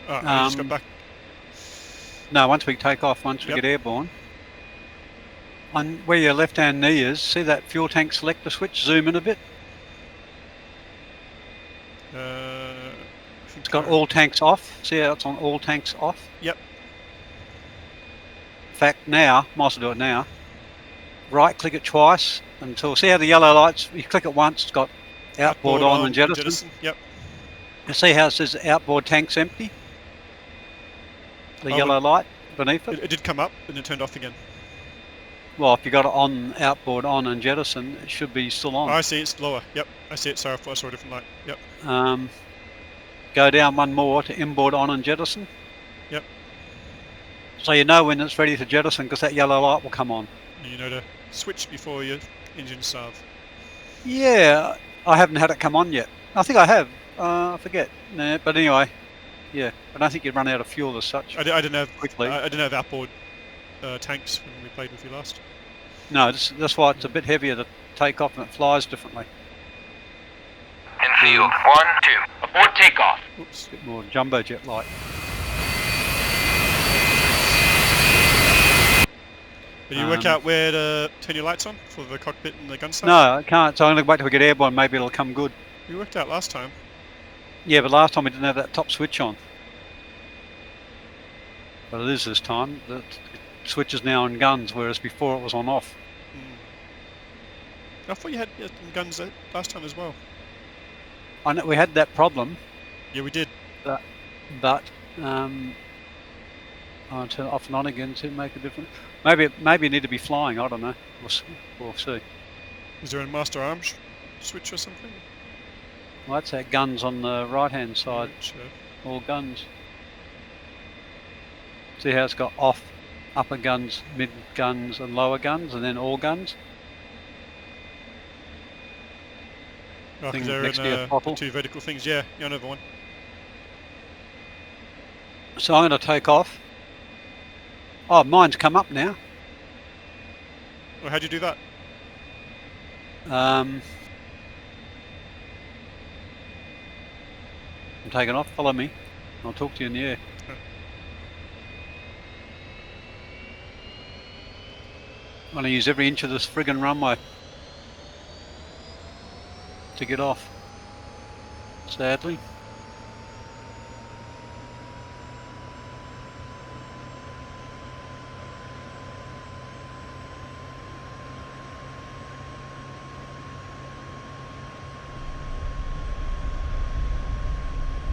I just got back. No, once we take off, once we Yep. get airborne. On where your left-hand knee is, see that fuel tank selector switch? Zoom in a bit. It's got all tanks off. See how it's on all tanks off? Yep. In fact, now, might as well do it now. Right-click it twice until, see how the yellow lights, you click it once, it's got outboard on and jettison. Yep. You see how it says outboard tank's empty? The yellow light beneath it? It did come up and it turned off again. Well, if you got it on, outboard on and jettison, it should be still on. Oh, I see, it's lower. Yep, I see it. Sorry, I saw a different light. Yep. Go down one more to inboard on and jettison. Yep. So you know when it's ready to jettison because that yellow light will come on. You know to switch before your engine starts. Yeah, I haven't had it come on yet. I think I have. I forget. Nah, but anyway, yeah. I don't think you'd run out of fuel as such. I didn't have quickly. I didn't have outboard tanks when we played with you last. No, that's why it's a bit heavier to take off and it flies differently. In field 1, 2. Abort takeoff. Oops, a bit more jumbo jet like. Did you work out where to turn your lights on for the cockpit and the gun sight? No, I can't. So I'm going to wait till we get airborne. Maybe it'll come good. We worked out last time. Yeah, but last time we didn't have that top switch on. But it is this time. The switch is now on guns, whereas before it was on off. I thought you had guns last time as well. I know we had that problem. Yeah, we did. But I'll turn it off and on again to make a difference. Maybe you need to be flying. I don't know. We'll see. Is there a master arms switch or something? Well, that's our guns on the right-hand side. Sure. All guns. See how it's got off, upper guns, mid guns, and lower guns, and then all guns. Oh, because they're in two vertical things. Yeah, another one. So I'm going to take off. Oh, mine's come up now. Well, how'd you do that? I'm taking off. Follow me. I'll talk to you in the air. I'm going to use every inch of this friggin' runway to get off. Sadly.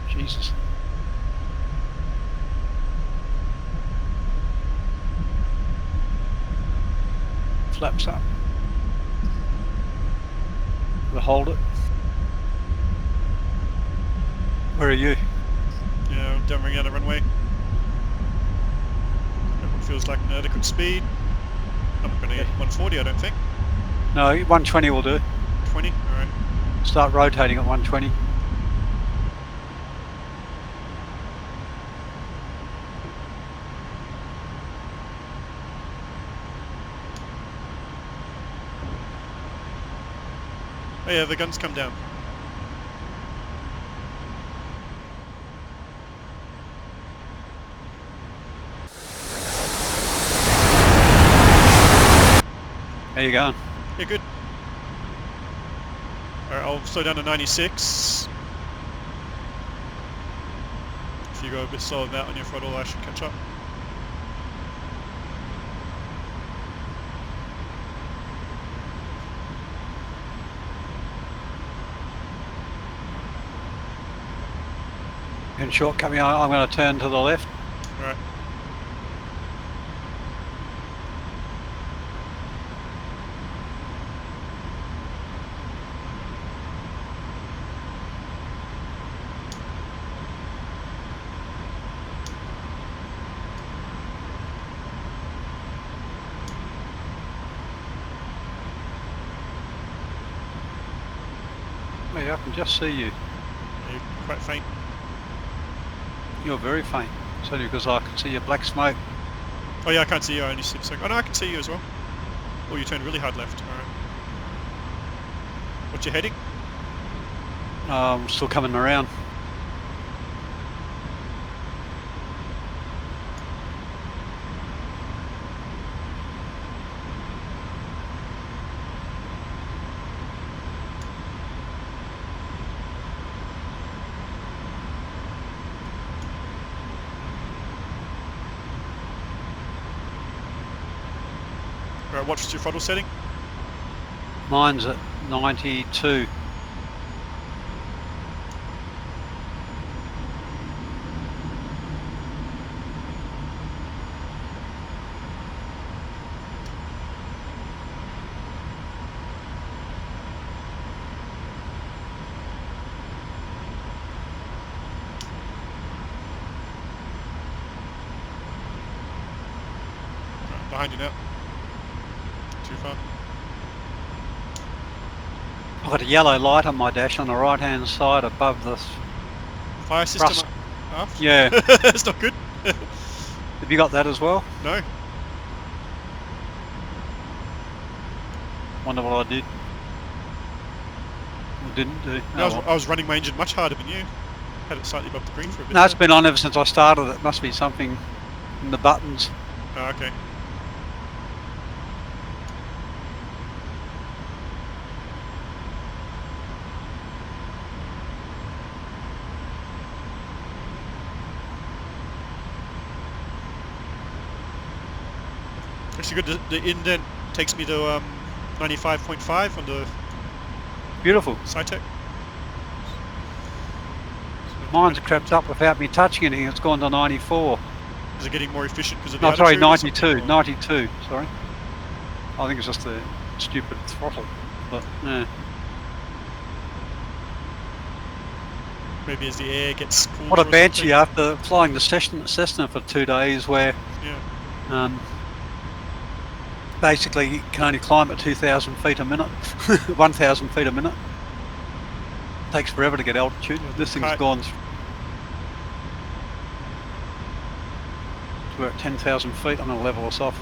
Jesus. Flaps up. We'll hold it. Where are you? Yeah, I'm dumbing out the runway. That one feels like an adequate speed. I'm not going to get 140, I don't think. No, 120 will do. 20? Alright. Start rotating at 120. Oh yeah, the guns come down. How you going? Yeah, good. Alright, I'll slow down to 96. If you go a bit slower than that on your throttle, I should catch up. In short, coming on, I'm going to turn to the left. Alright. Yeah, I can just see you. You're quite faint. You're very faint. It's only because I can see your black smoke. Oh yeah, I can't see you, I only see the smoke. Oh no, I can see you as well. Oh, you turned really hard left. Alright. What's your heading? I'm still coming around. Alright, what's your throttle setting? Mine's at 92. Right, behind you now. Too far. I've got a yellow light on my dash on the right hand side above this. Fire system Rust. off? Yeah. That's not good. Have you got that as well? No. Wonder what I did. Or didn't do. Oh, I was running my engine much harder than you. Had it slightly above the green for a bit. no, it's there. been on ever since I started. It must be something in the buttons. Oh, okay. Actually good, the indent takes me to 95.5 on the Beautiful. Cytec. Mine's crept up without me touching anything. It's gone to 94. Is it getting more efficient because of the No, sorry, altitude or 92. something, or- 92, sorry. I think it's just the stupid throttle. But, yeah. Maybe as the air gets cooler. What a or banshee something. after flying the Cessna for 2 days where Yeah. basically you can only climb at 2,000 feet a minute, 1,000 feet a minute. Takes forever to get altitude. Yeah, This thing's kite- gone. We're at 10,000 feet. I'm going to level us off.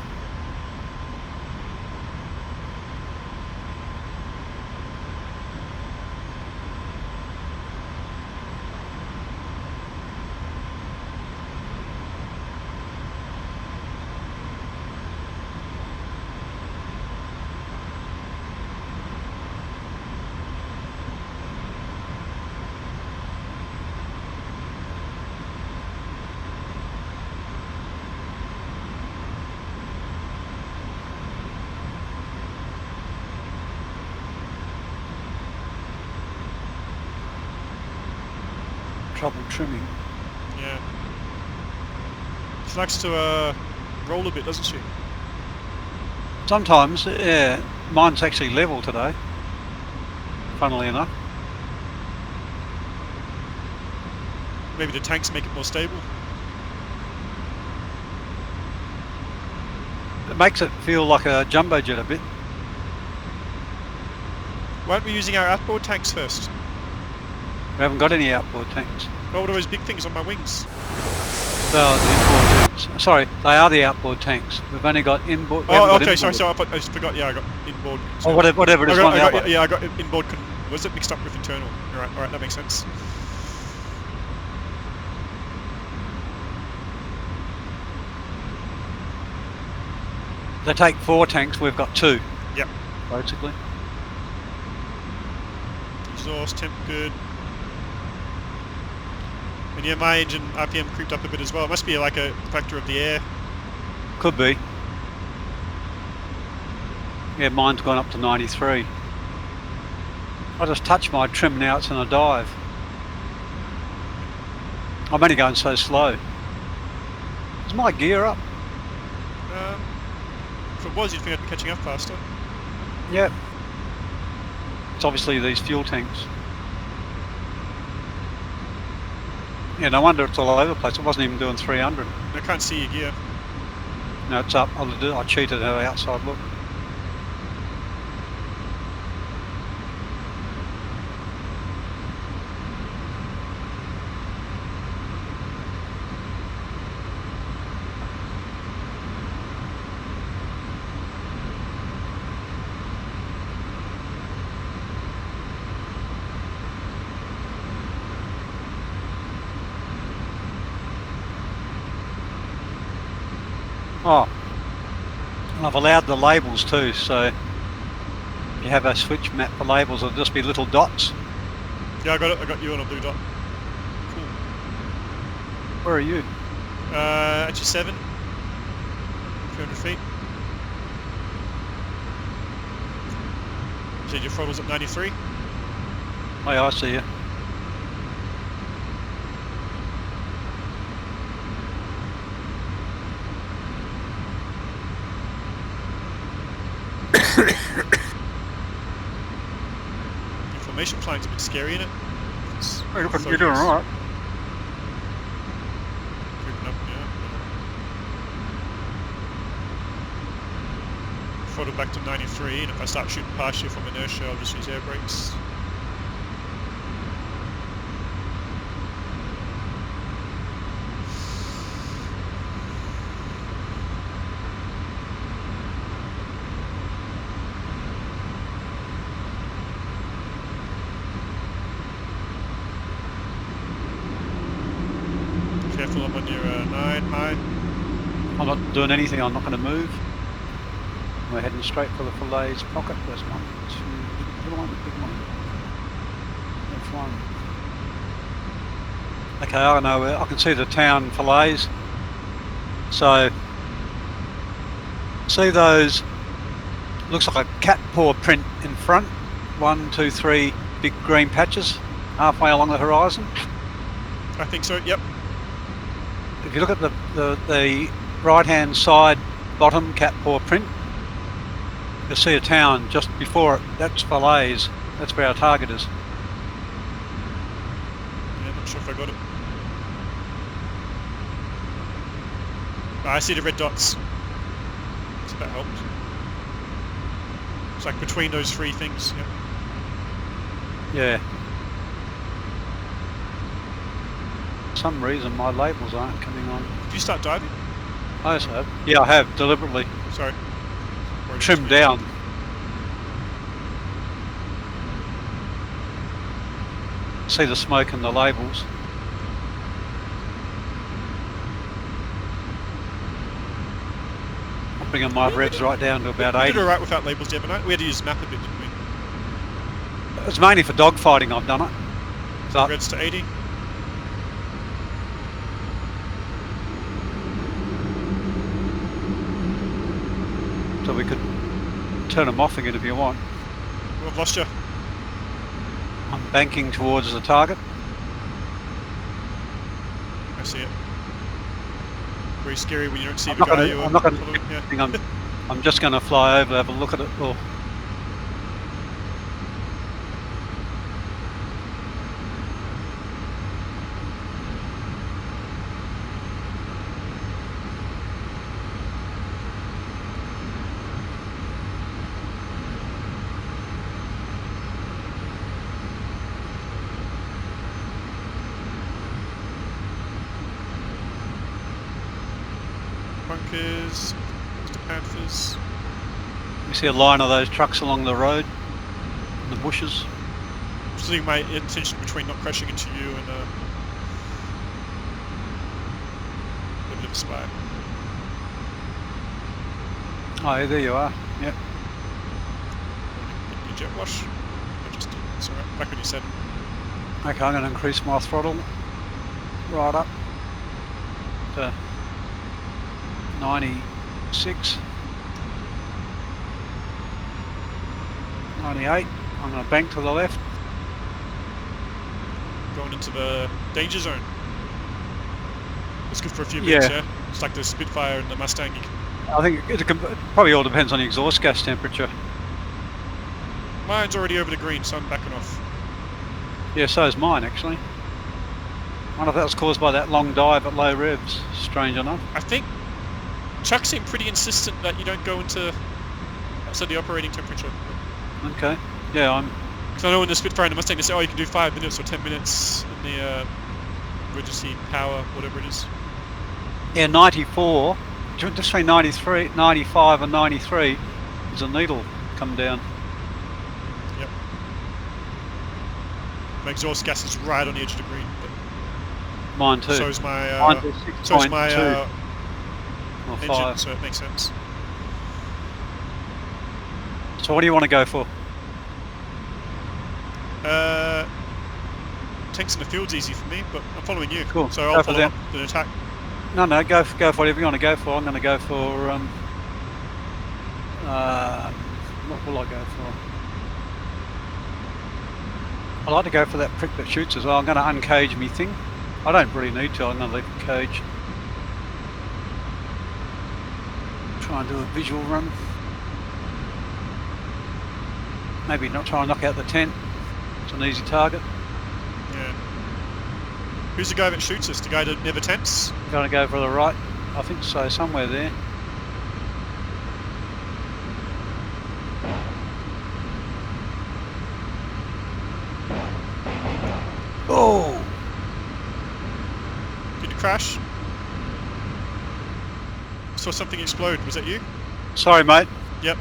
Trouble trimming. Yeah. She likes to roll a bit, doesn't she? Sometimes, yeah. Mine's actually level today, funnily enough. Maybe the tanks make it more stable. It makes it feel like a jumbo jet a bit. Why aren't we using our outboard tanks first? We haven't got any outboard tanks. Oh, what are those big things on my wings? They are the inboard tanks. Sorry, they are the outboard tanks. We've only got inboard. we haven't Oh, got okay, sorry, inboard. I just forgot. Yeah, I got inboard. Or whatever it is, one or the other. Yeah, I got inboard. Was it mixed up with internal? All right, that makes sense. They take 4 tanks, we've got 2. Yep. Basically. Exhaust temp good. And yeah, my engine RPM creeped up a bit as well. It must be like a factor of the air. Could be. Yeah, mine's gone up to 93. I just touch my trim now, it's in a dive. I'm only going so slow. Is my gear up? If it was, you'd think I'd be catching up faster. Yep. It's obviously these fuel tanks. Yeah, no wonder it's all over the place. It wasn't even doing 300. I can't see your gear. No, it's up. I cheated her outside look. Oh, and I've allowed the labels too, so you have a switch map for labels, it'll just be little dots. Yeah, I got it. I got you on a blue dot. Cool. Where are you? Actually 7. 300 feet. See your throttle's at 93. Oh, yeah, I see you. Information flying's a bit scary, isn't it? It's You're 30s. doing all right. Creeping up, yeah. Throttle back to 93, and if I start shooting past you from inertia, I'll just use air brakes. Careful, I'm on your 9 high. I'm not doing anything, I'm not going to move. We're heading straight for the fillets pocket. There's 1, 2, little one, big one. That's 1. Okay, I know where I can see the town fillets. So, see those, looks like a cat paw print in front. 1, 2, 3 big green patches halfway along the horizon. I think so, yep. If you look at the right hand side bottom cat paw print, you'll see a town just before it. That's fillets. That's where our target is. Yeah, not sure if I got it. Oh, I see the red dots. So that helped. It's like between those 3 things, yep. Yeah. For some reason my labels aren't coming on. Did you start diving? I just have. Yeah, I have, deliberately. Sorry. Or Trimmed just- down. See the smoke and the labels. I'm bringing my revs right down to about We 80. did alright without labels the other night. We had to use map a bit, didn't we? It's mainly for dogfighting I've done it. So Reds to 80. so we could turn them off again if you want. Oh, I've lost you. I'm banking towards the target. I see it. Very scary when you don't see I'm the not guy gonna, you I'm not gonna following. Yeah. I'm just gonna fly over, have a look at it. Oh. Bunkers, Mr. Panthers. You see a line of those trucks along the road, in the bushes. Just seeing my intention between not crashing into you and a bit of a spy. Oh, yeah, there you are. Yep. Your jet wash. I just did. It's alright. Back when you said. Okay, I'm going to increase my throttle right up to 96, 98. I'm going to bank to the left. Going into the danger zone. It's good for a few minutes, yeah? It's like the Spitfire and the Mustang. You can... I think it probably all depends on the exhaust gas temperature. Mine's already over the green, so I'm backing off. Yeah, so is mine actually. I wonder if that was caused by that long dive at low revs, strange enough. I think Chuck seemed pretty insistent that you don't go into outside the operating temperature. Okay, yeah, I'm... Because I know in the Spitfire and the Mustang they say, oh, you can do 5 minutes or 10 minutes in the emergency power, whatever it is. Yeah, 94, just between 93, 95 and 93 is a needle come down. Yep. My exhaust gas is right on the edge of the green, but Mine too. so is my Mine is 6.2 or engine, 5. so it makes sense. So what do you want to go for? Tanks in the field's easy for me, but I'm following you. Cool. So Go I'll for follow them. up the attack. No, go for whatever you want to go for. I'm going to go for what will I go for? I like to go for that prick that shoots as well. I'm going to uncage me thing. I don't really need to, I'm going to leave the cage. Try and do a visual run. Maybe not try and knock out the tent. It's an easy target. Yeah. Who's the guy that shoots us? The guy that never tents? Going to go for the right. I think so, somewhere there. Oh! Did you crash? Saw something explode. Was that you? Sorry, mate. Yep.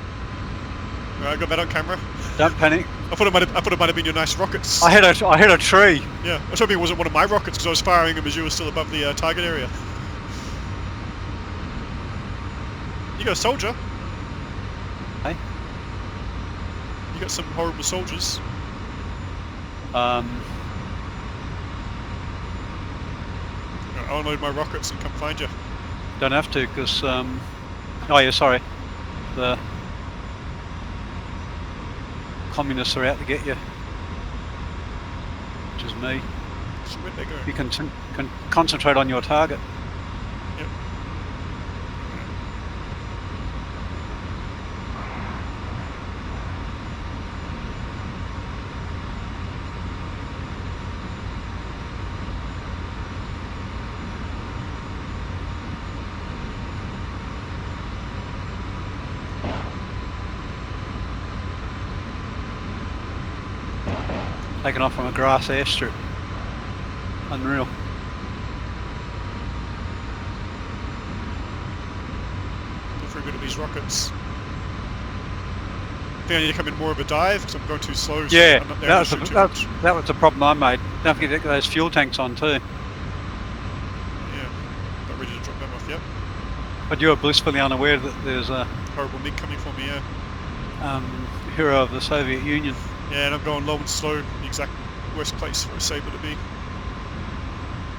I got that on camera. Don't panic. I thought it might have been your nice rockets. I hit a tree. Yeah, I was hoping it wasn't one of my rockets because I was firing them as you were still above the target area. You got a soldier. Hey? You got some horrible soldiers. Um, I'll unload my rockets and come find you. don't have to, because oh yeah, sorry. The communists are out to get you. Which is me. So where'd they go? You can concentrate on your target. Yep. Taken off from a grass airstrip. Unreal. Not very good at these rockets. I think I need to come in more of a dive because I'm going too slow. So Yeah, I'm not there that to was, shoot the, too much. that was the problem I made. Don't forget to get those fuel tanks on too. Yeah. Not ready to drop them off yet. But you are blissfully unaware that there's a Horrible MiG coming for me, yeah. hero of the Soviet Union. Yeah, and I'm going low and slow. The exact worst place for a Sabre to be.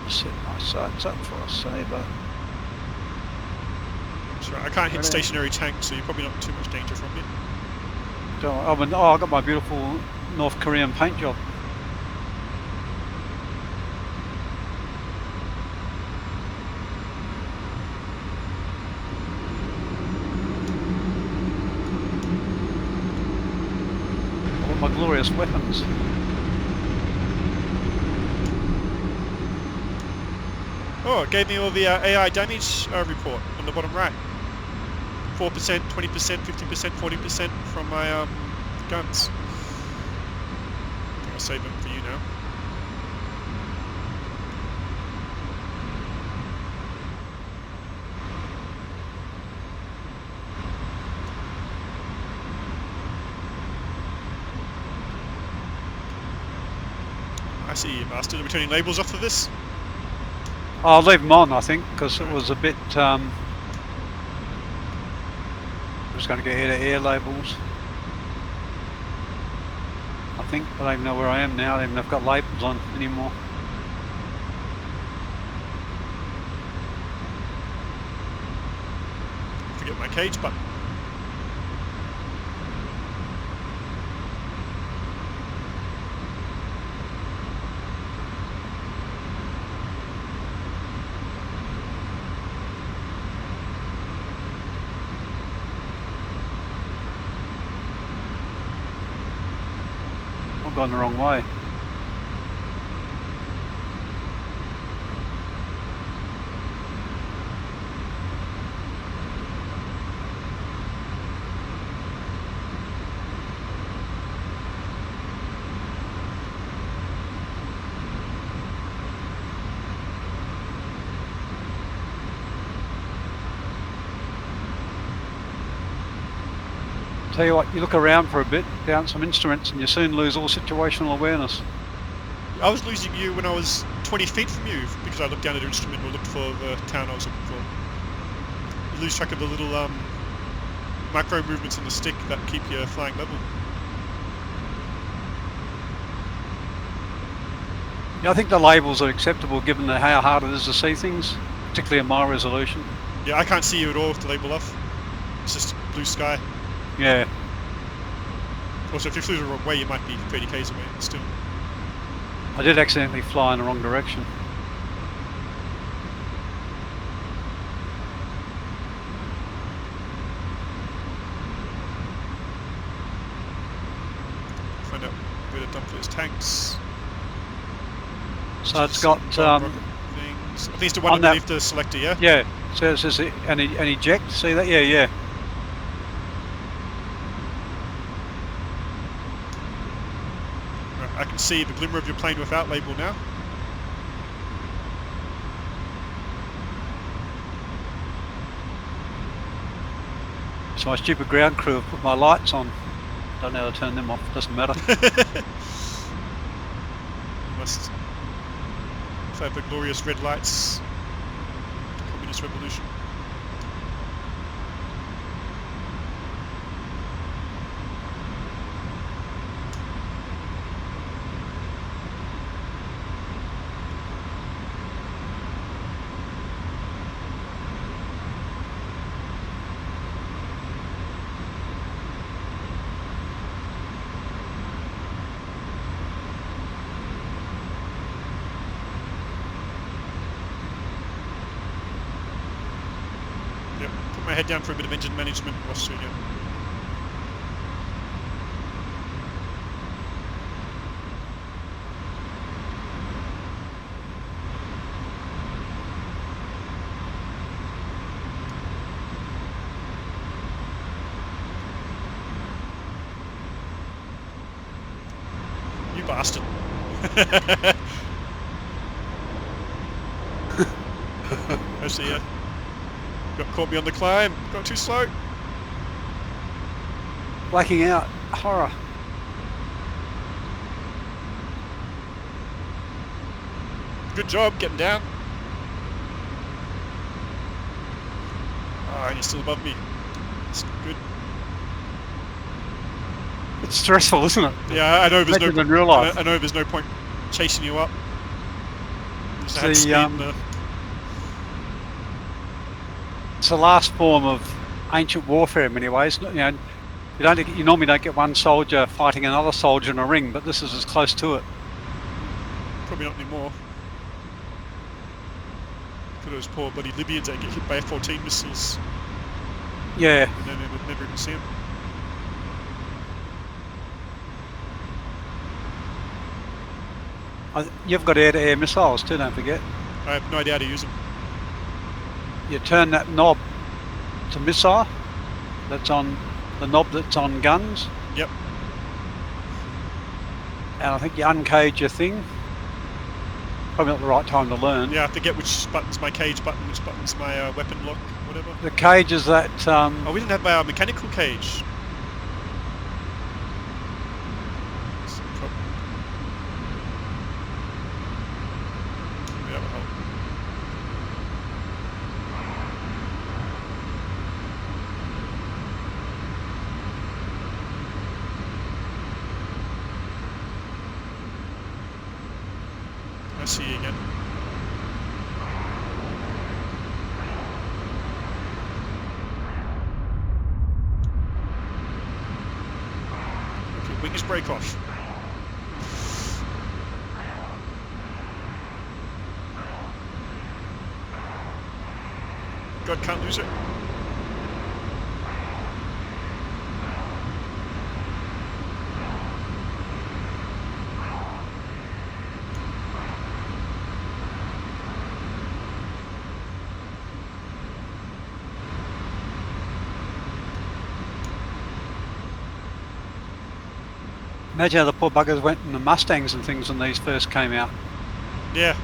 Set my sights up for a Sabre. Sure, I can't hit Right. stationary tanks, so you're probably not too much danger from me. So, I got my beautiful North Korean paint job. All my glorious weapons. Oh, it gave me all the AI damage report on the bottom right. 4%, 20%, 15%, 40% from my guns. I think I'll save them for you now. I see you, bastard. Are we turning labels off of this? I'll leave them on, I think, because it was a bit. I'm just going to get air labels. I think I don't even know where I am now. I don't even know if I've got labels on anymore. Forget my cage button. I've gone the wrong way. Tell you what, you look around for a bit, down some instruments, and you soon lose all situational awareness. I was losing you when I was 20 feet from you because I looked down at your instrument or looked for the town I was looking for. You lose track of the little micro movements on the stick that keep you flying level. Yeah, I think the labels are acceptable given how hard it is to see things, particularly in my resolution. Yeah, I can't see you at all with the label off. It's just blue sky. Yeah. Also, if you flew the wrong way, you might be 30 k's away still. I did accidentally fly in the wrong direction. Find out where to dump those tanks. So it's got Rocket things. I think it's the one on that- underneath the selector, yeah? yeah. So it says an eject. See that? Yeah, yeah. Right, I can see the glimmer of your plane without label now. So my stupid ground crew have put my lights on. Don't know how to turn them off. Doesn't matter. You must have the glorious red lights. The Communist Revolution. Yep, put my head down for a bit of engine management. Lost you again. You bastard. I see ya. Caught me on the climb. Got too slow. Blacking out. Horror. Good job getting down. Oh, and you're still above me. That's good. It's stressful, isn't it? Yeah, I know there's Imagine no. in real life. I know there's no point chasing you up. Just The, had speed in the- It's the last form of ancient warfare in many ways. You know, you normally don't get one soldier fighting another soldier in a ring, but this is as close to it. Probably not anymore. For those poor bloody Libyans that get hit by F-14 missiles Yeah. and then they would never even see them. You've got air-to-air missiles too, don't forget. I have no idea how to use them. You turn that knob to missile. That's on the knob that's on guns. Yep. And I think you uncage your thing. Probably not the right time to learn. Yeah, I forget which button's my cage button, which button's my weapon lock, whatever. The cage is that. Oh, we didn't have our mechanical cage. That's a problem. Yeah, that'll help. I see you again. Okay, wings break off. God, can't lose it. Imagine how the poor buggers went in the Mustangs and things when these first came out. Yeah,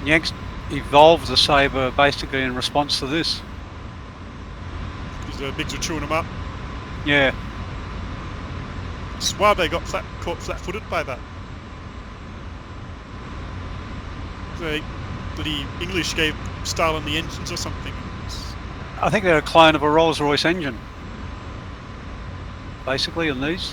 Yanks evolved the Sabre basically in response to this. because the bigs were chewing them up. Yeah. It's why they got caught flat-footed by that. The English gave Stalin the engines or something. I think they're a clone of a Rolls-Royce engine. Basically in these.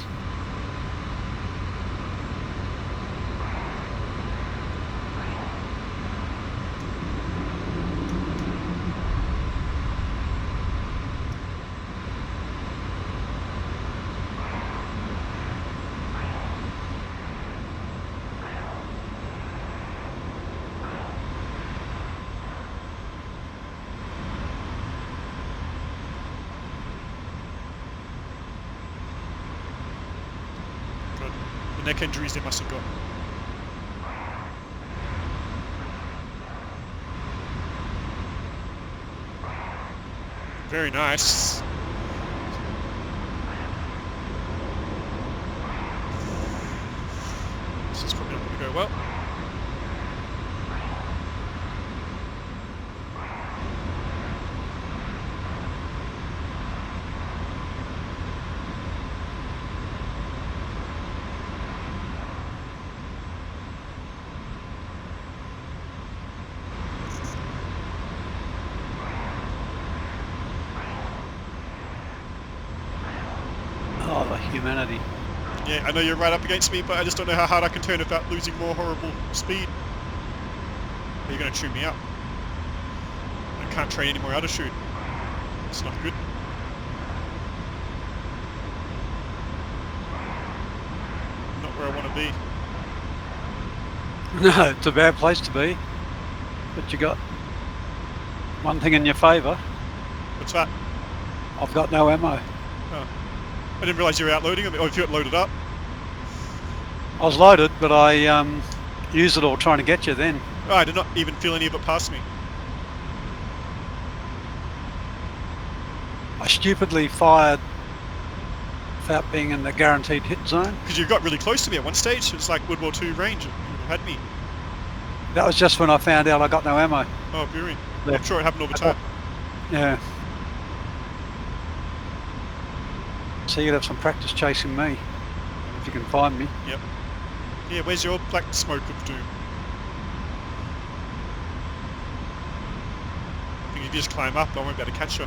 neck injuries they must have got. Very nice. This is probably not going to go well. Oh, the humanity. Yeah, I know you're right up against me, but I just don't know how hard I can turn without losing more horrible speed. You're going to chew me up. I can't train anymore how to shoot. It's not good. Not where I want to be. No, it's a bad place to be. But you got one thing in your favour. What's that? I've got no ammo. Oh. I didn't realise you were outloading. Or if you had loaded up. I was loaded, but I used it all trying to get you then. Oh, I did not even feel any of it past me. I stupidly fired without being in the guaranteed hit zone. Because you got really close to me at one stage. It's like World War II range. You had me. That was just when I found out I got no ammo. Oh, brilliant. Yeah. I'm sure it happened all the time. Yeah. So you'd have some practice chasing me, if you can find me. Yep. Yeah, where's your black smoke of doom? I think if you just climb up, I won't be able to catch you.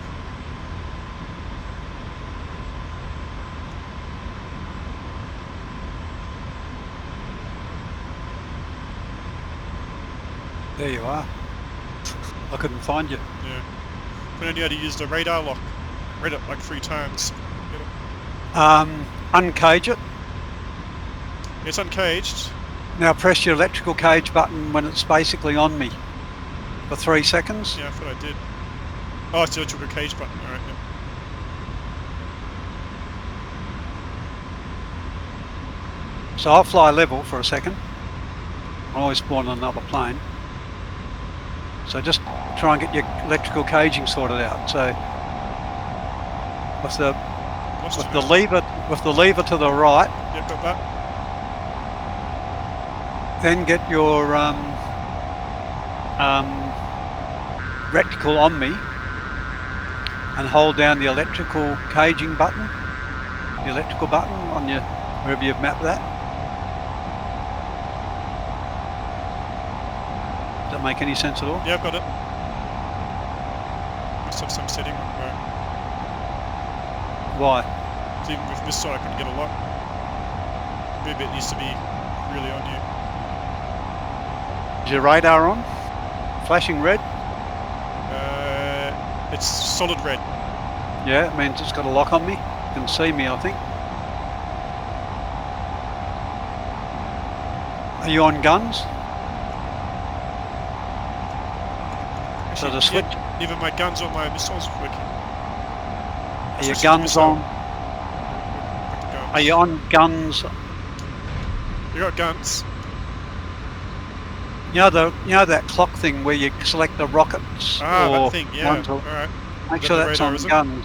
There you are. I couldn't find you. Yeah. If I only had to use the radar lock. Read it like 3 times. Get it. Uncage it. It's uncaged. Now press your electrical cage button when it's basically on me for 3 seconds. Yeah, I thought I did. Oh, it's the electrical cage button. Alright, yeah. So I'll fly level for a second. I always spawn on another plane. So just try and get your electrical caging sorted out. So with the lever to the right, Yep, got that. then get your reticle on me and hold down the electrical caging button, the electrical button on your wherever you've mapped that. Does that make any sense at all? Yeah, I've got it. Must have some setting where Why? even with this side I couldn't get a lock. Maybe it needs to be really on you. Is your radar on? Flashing red? It's solid red. Yeah, it means it's got a lock on me. You can see me, I think. Are you on guns? So the switch. Yeah, even my guns on my missiles are working. Are your Switch to guns missile. on? Back to guns. Are you on guns? You got guns. You know that clock thing where you select the rockets Ah, or that thing, yeah. ones or- Alright. make Is sure that the that's radar, on is it? guns.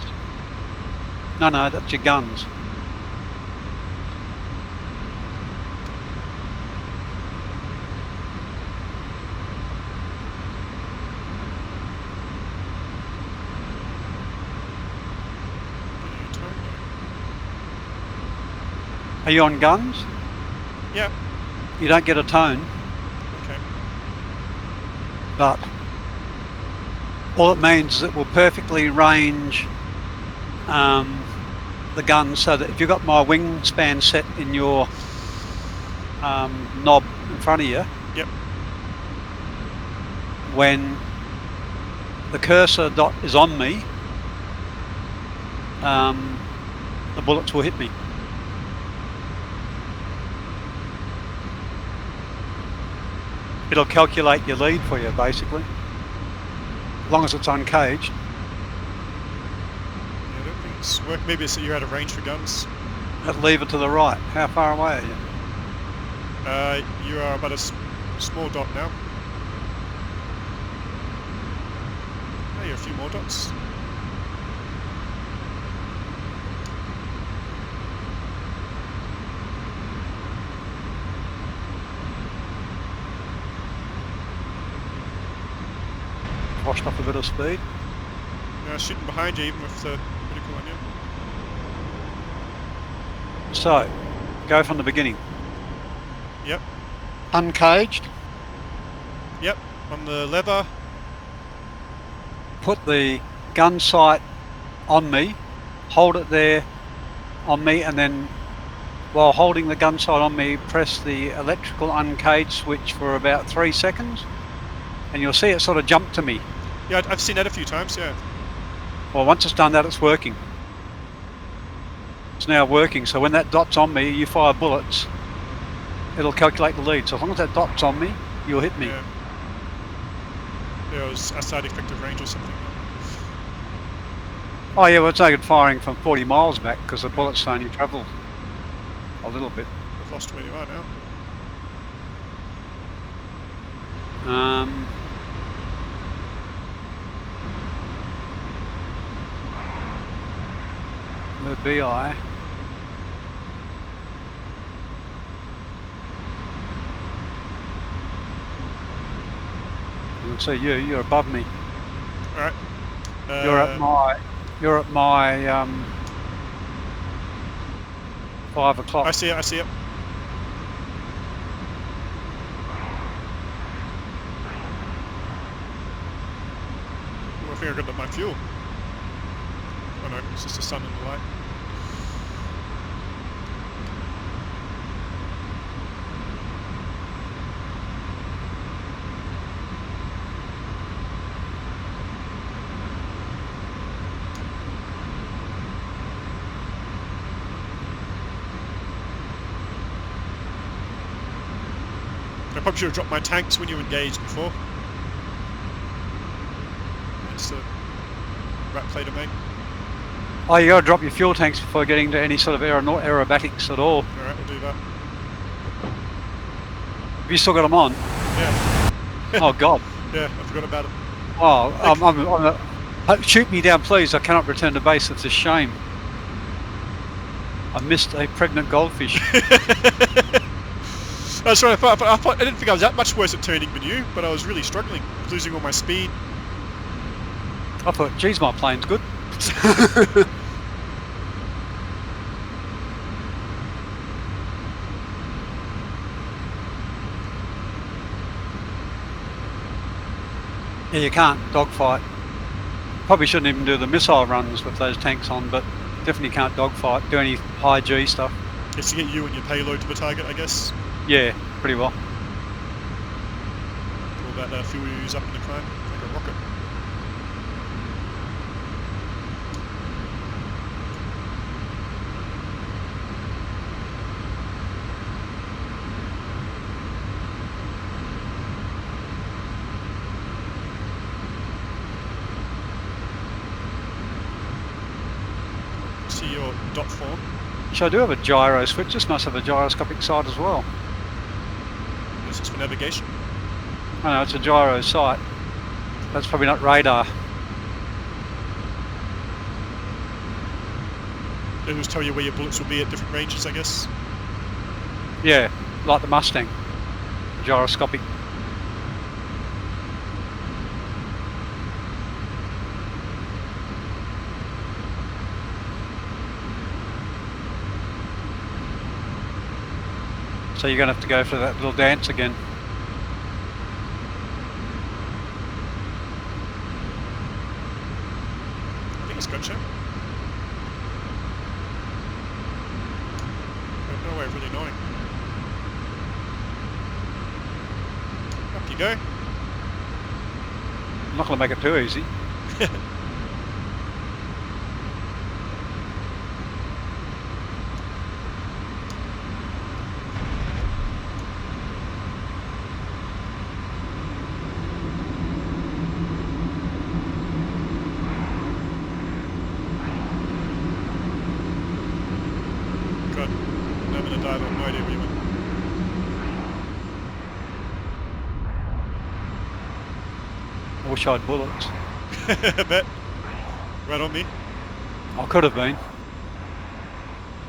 No, that's your guns. Are you on guns? Yeah. You don't get a tone, Okay. but all it means is it will perfectly range the gun so that if you've got my wingspan set in your knob in front of you, Yep. when the cursor dot is on me, the bullets will hit me. It'll calculate your lead for you, basically, as long as it's uncaged. Yeah, I don't think it's work. Maybe it's that you're out of range for guns. That lever to the right. How far away are you? You are about a small dot now. Oh, you're a few more dots. Washed off a bit of speed. Now shooting behind you even with the critical on you. So, go from the beginning. Yep, Uncaged. yep, on the lever. Put the gun sight on me. Hold it there on me, and then while holding the gun sight on me, press the electrical uncaged switch for about 3 seconds. And you'll see it sort of jump to me. Yeah, I've seen that a few times, yeah. Well, once it's done that, it's working. It's now working, so when that dot's on me, you fire bullets, it'll calculate the lead. So as long as that dot's on me, you'll hit me. Yeah. There was outside effective range or something. Oh yeah, well it's no good firing from 40 miles back because the bullets only travel a little bit. I've lost where you are now. The BI. You can see you're above me. Alright. You're at my 5 o'clock. I see it, I see it. Ooh, I think I got my fuel. Oh no, it's just the sun and the light. I probably should have dropped my tanks when you engaged before. It's a rat play to make. Oh, you got to drop your fuel tanks before getting to any sort of aerobatics at all. Alright, we'll do that. Have you still got them on? Yeah. Oh God. Yeah, I forgot about it. Oh, shoot me down, please. I cannot return to base. It's a shame. I missed a pregnant goldfish. That's right. I didn't think I was that much worse at turning than you, but I was really struggling, losing all my speed. I thought, geez, my plane's good. Yeah, you can't dogfight. Probably shouldn't even do the missile runs with those tanks on, but definitely can't dogfight. Do any high G stuff. Just to get you and your payload to the target, I guess. Yeah, pretty well. All that fuel you use up in the climb, like a rocket. See your dot form. So I do have a gyro switch. This must have a gyroscopic side as well. This is for navigation. Oh no, it's a gyro sight. That's probably not radar. It'll just tell you where your bullets will be at different ranges, I guess. Yeah, like the Mustang. Gyroscopic. So you're going to have to go for that little dance again. I think it's gotcha. No way of really knowing. Up you go. I'm not going to make it too easy. God, I'm gonna dive. I have no idea where you went. double-shot bullets. I bet. Right on me. I could have been.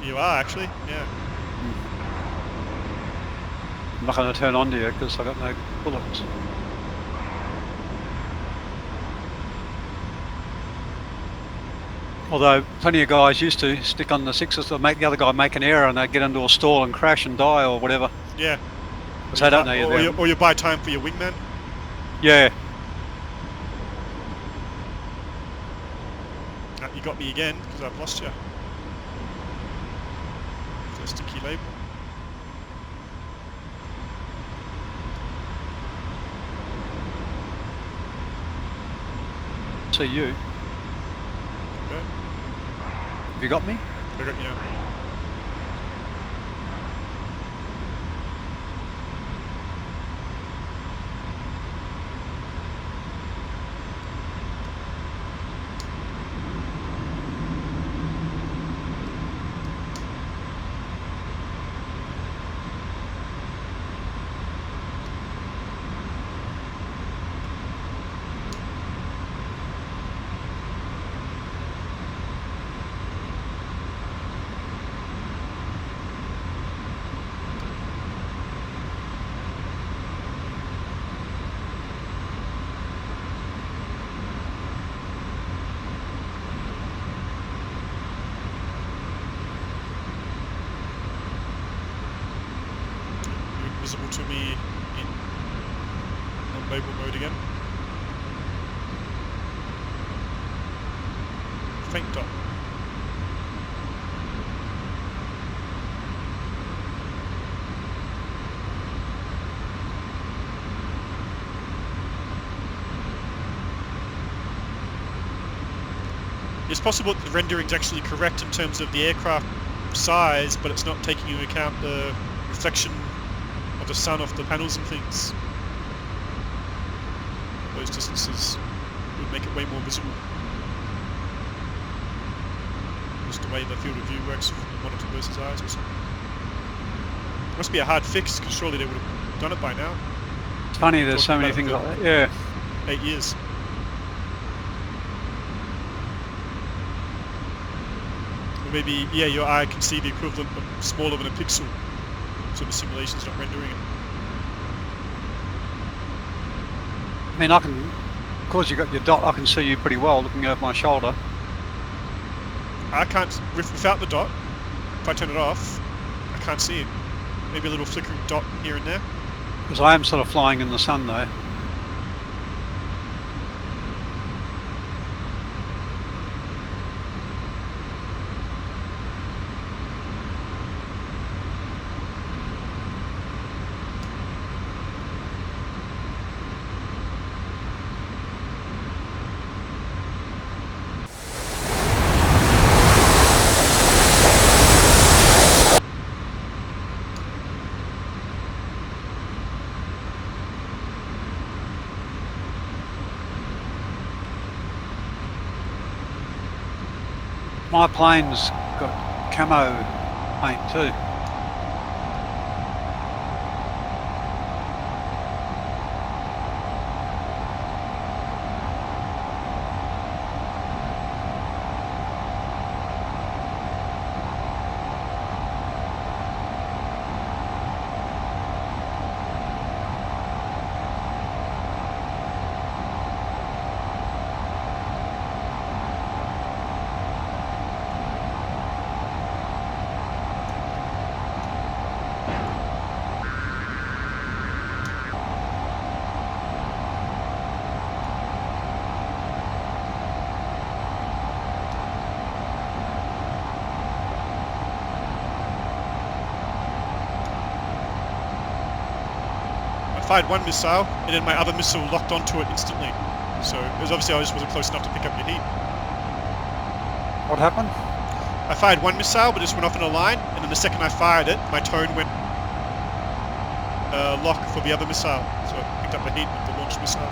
You are actually, yeah. I'm not going to turn on to you because I got no bullets. Although plenty of guys used to stick on the sixes to make the other guy make an error and they'd get into a stall and crash and die or whatever. Yeah. Because they don't know you're there. Or you buy time for your wingman. Yeah. You got me again because I've lost you. So sticky label. See you. Okay. Have you got me? I got you now. Visible to me in non-label mode again. Faint dot. It's possible that the rendering's actually correct in terms of the aircraft size, but it's not taking into account the reflection of the sun off the panels and things. Those distances would make it way more visible. Just the way the field of view works from the monitor versus eyes or something. Must be a hard fix, because surely they would have done it by now. It's funny, there's so many things like that. Yeah. 8 years. Or maybe, yeah, your eye can see the equivalent but smaller than a pixel. So the simulation's not rendering it. I mean, I can, because you got your dot, I can see you pretty well looking over my shoulder. I can't, without the dot, if I turn it off, I can't see it. Maybe a little flickering dot here and there. Because I am sort of flying in the sun though. My plane's got camo paint too. I fired one missile, and then my other missile locked onto it instantly. So, it was obviously I just wasn't close enough to pick up your heat. What happened? I fired one missile, but it just went off in a line, and then the second I fired it, my tone went lock for the other missile. So I picked up the heat with the launched missile.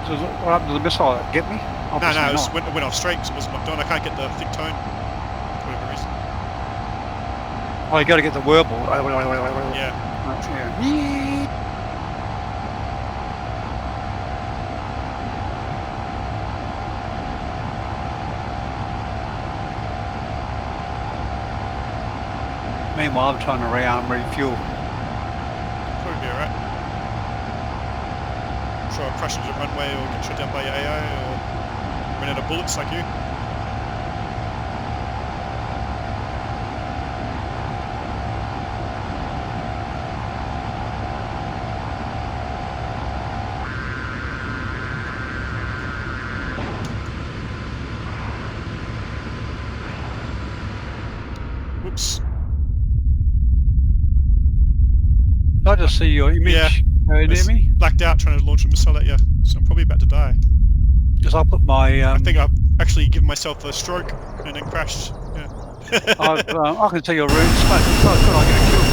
So what happened to the missile? Get me? No, it just went off straight because it wasn't locked on. I can't get the thick tone for whatever reason. Oh, you got to get the warble. Yeah. Yeah. Meanwhile, I'm trying to rearm, refuel. Probably be alright. I'm sure I'll crash into the runway or get shot down by your AI or run out of bullets like you. Whoops. Did I just see your image Yeah. go I near me? blacked out trying to launch a missile at you, so I'm probably about to die. Because I put my... I think I've actually given myself a stroke and then crashed. Yeah. I can see your room smoke. It's not good, I get a kill.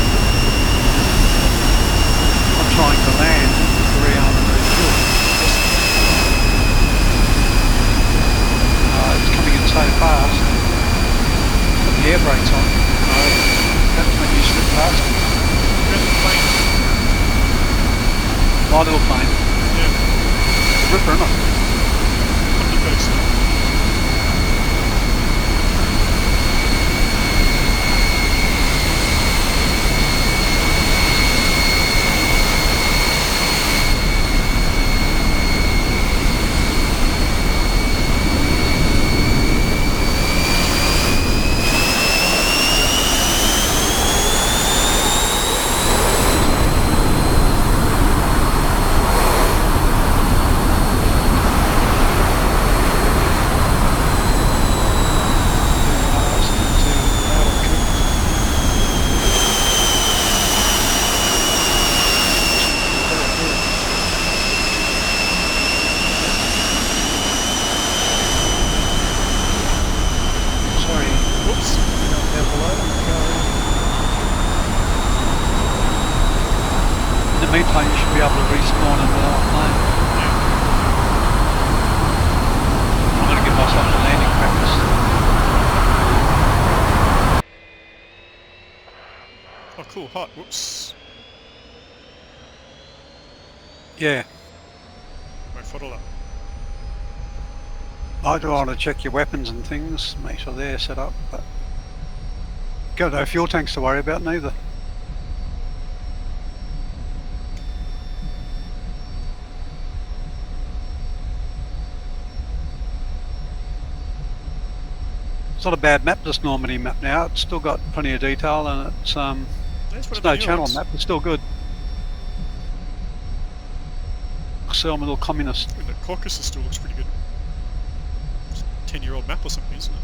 I'm trying to land to rearm and refuel. It's coming in so fast. Put the air brakes on. That's when you slip past me. My little plane. Yeah. Ripper, isn't it? Meantime, you should be able to respawn in the plane. I'm going to give myself a landing practice. Oh cool, hot, whoops. Yeah. My throttle up. I do want to check your weapons and things, make sure they're set up, but got no fuel tanks to worry about neither. It's not a bad map, this Normandy map now. It's still got plenty of detail and it's no channel map, it's still good. See, I'm a little communist. I mean, the Caucasus still looks pretty good. It's a 10-year-old map or something, isn't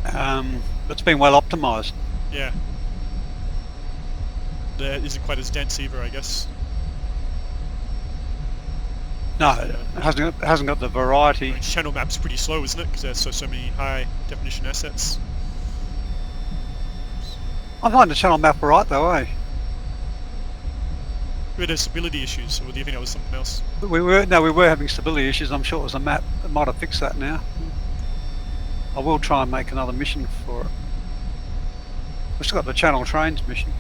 it? It's been well optimised. Yeah. It isn't quite as dense either, I guess. No, it hasn't got the variety. I mean, channel map's pretty slow, isn't it? Because there's so many high definition assets. I find the channel map alright though, eh? We had stability issues, or do you think that was something else? We were having stability issues. I'm sure it was a map that might have fixed that now. I will try and make another mission for it. We've still got the Channel Trains mission.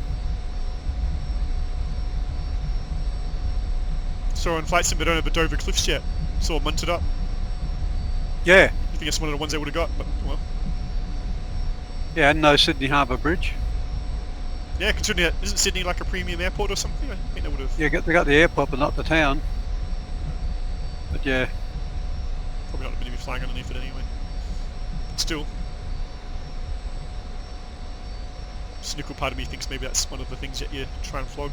Saw on flight sim they don't have the Dover Cliffs yet. It's all munted up. Yeah. I think it's one of the ones they would have got, but well. Yeah, and no Sydney Harbour Bridge. Yeah, considering that, isn't Sydney like a premium airport or something? I think they would have. Yeah, they got the airport but not the town. But yeah. Probably not going to be flying underneath it anyway. But still. Cynical part of me thinks maybe that's one of the things that you try and flog.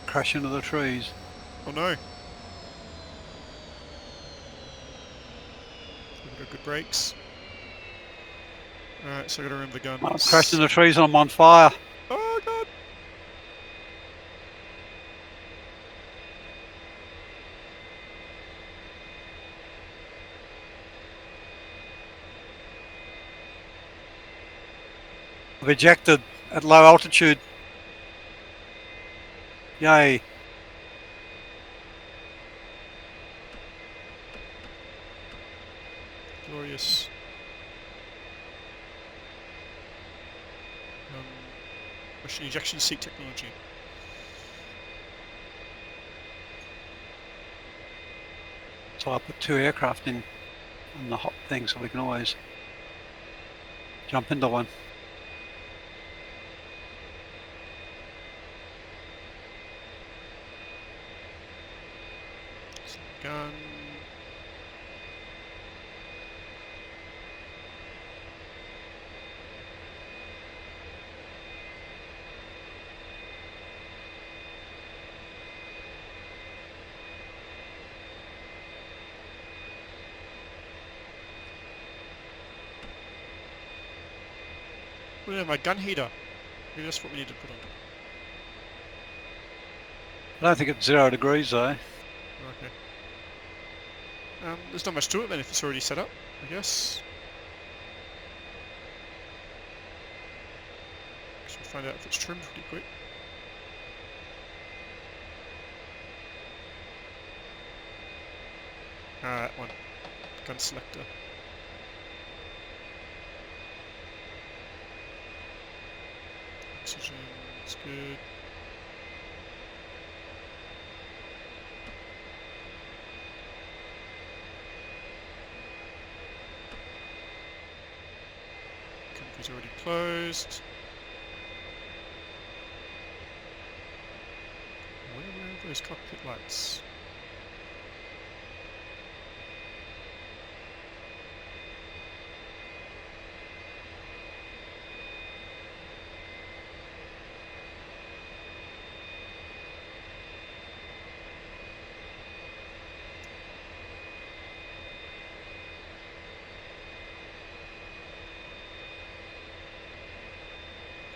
Crash into the trees. Oh no. We've got good brakes. Alright, so I gotta remember the guns. I've crashed in the trees and I'm on fire. Oh god! I've ejected at low altitude. Yay. Glorious. Russian ejection seat technology. That's why I put 2 aircraft in on the hot thing, so we can always jump into one. Gun. We have my gun heater. Maybe that's what we need to put on. I don't think it's 0 degrees though. Okay. There's not much to it then if it's already set up, I guess. Should find out if it's trimmed pretty quick. Ah, that one. Gun selector. Oxygen, that's good. Country's already closed. Where are those cockpit lights?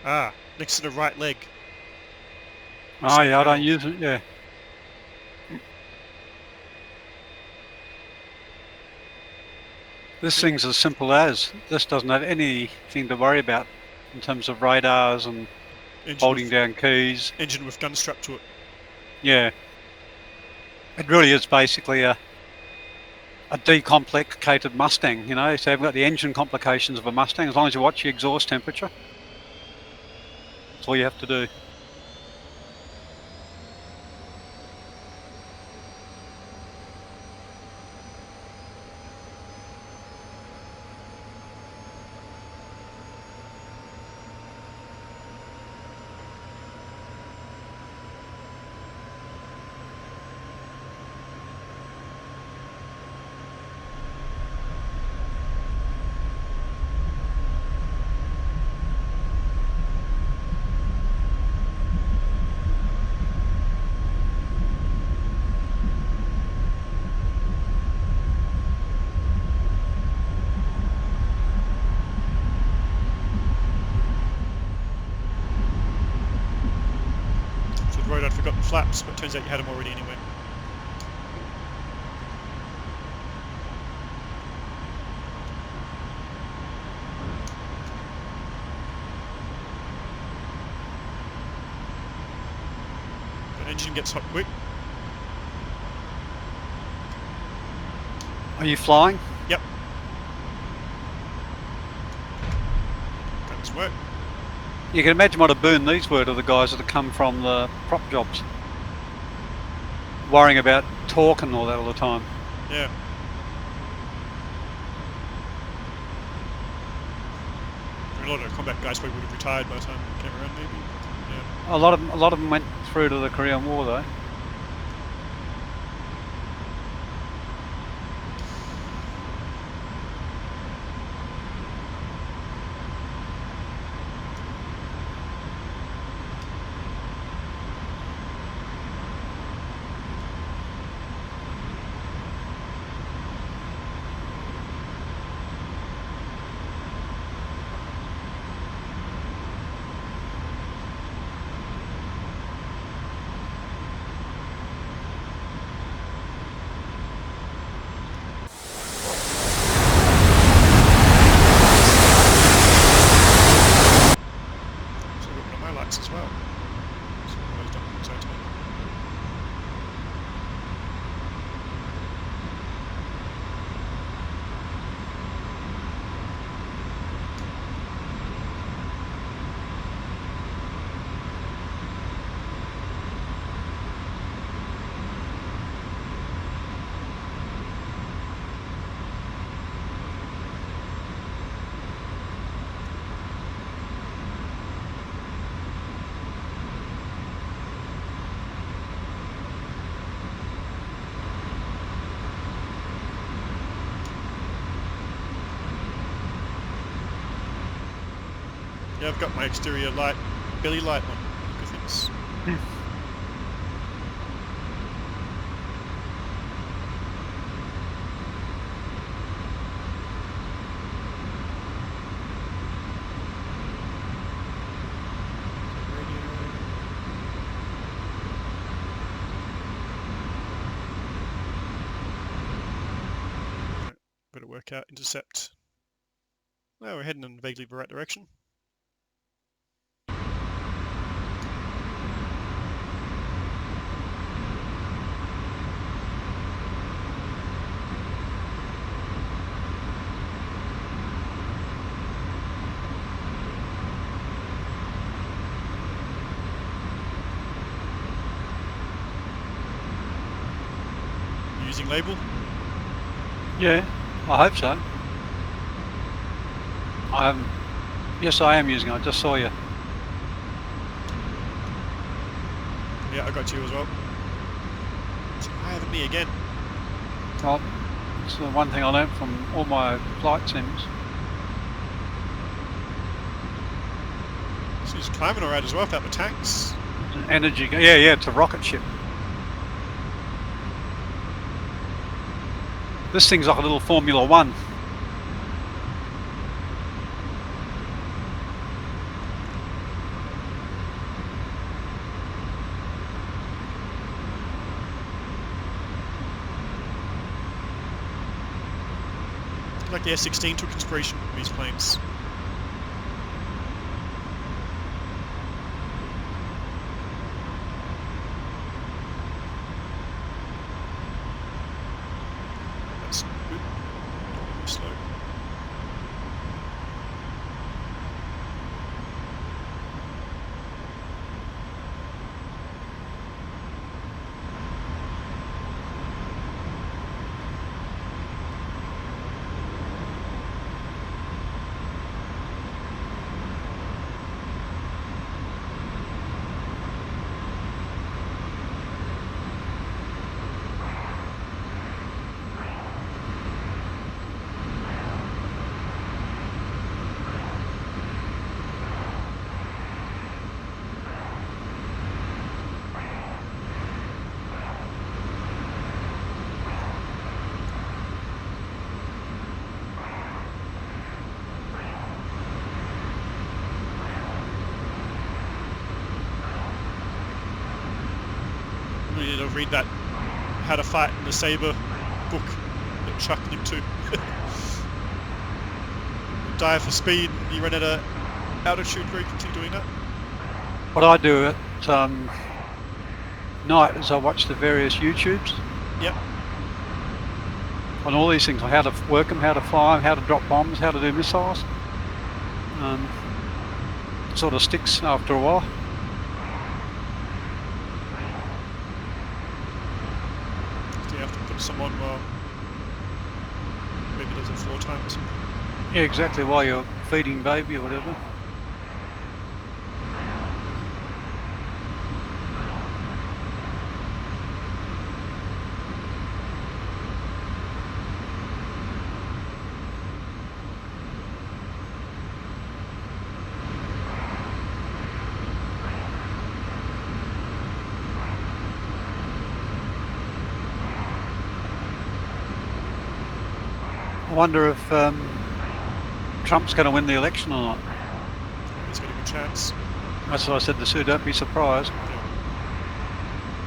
Ah, next to the right leg. Oh yeah, I don't use it, yeah. This thing's as simple as. This doesn't have anything to worry about in terms of radars and holding down keys. Engine with gun strapped to it. Yeah. It really is basically a decomplicated Mustang, you know, so they've got the engine complications of a Mustang. As long as you watch your exhaust temperature, that's all you have to do. Right, I'd forgotten flaps, but turns out you had them already anyway. The engine gets hot quick. Are you flying? Yep. Guns work. You can imagine what a boon these were to the guys that have come from the prop jobs. Worrying about torque and all that all the time. Yeah. A lot of combat guys probably would have retired by the time it came around, maybe. Yeah. A lot of them went through to the Korean War though. As well. So one of those documents I turn on. Yeah, I've got my exterior light, belly light on. Good things. Better work out intercept. Well, we're heading in vaguely the right direction. Using label? Yeah, I hope so. Yes, I am using it. I just saw you. Yeah, I got you as well. It's higher than me again. Well, it's the one thing I learned from all my flight sims. So he's climbing alright as well without the tanks. It's an energy. Yeah, it's a rocket ship. This thing's like a little Formula One. Like the F-16 took inspiration from these planes. That's good. Not slow. We need to read that How to Fight in the Sabre book that Chuck linked to. You die for speed and you run out of altitude very quickly doing that. What I do at night is I watch the various YouTubes Yep. on all these things, on how to work them, how to fly them, how to drop bombs, how to do missiles. Sort of sticks after a while. Do you have to put some on while maybe there's a floor time or something? Yeah, exactly, while you're feeding baby or whatever. I wonder if Trump's going to win the election or not. He's got a good chance. That's what I said to Sue, don't be surprised.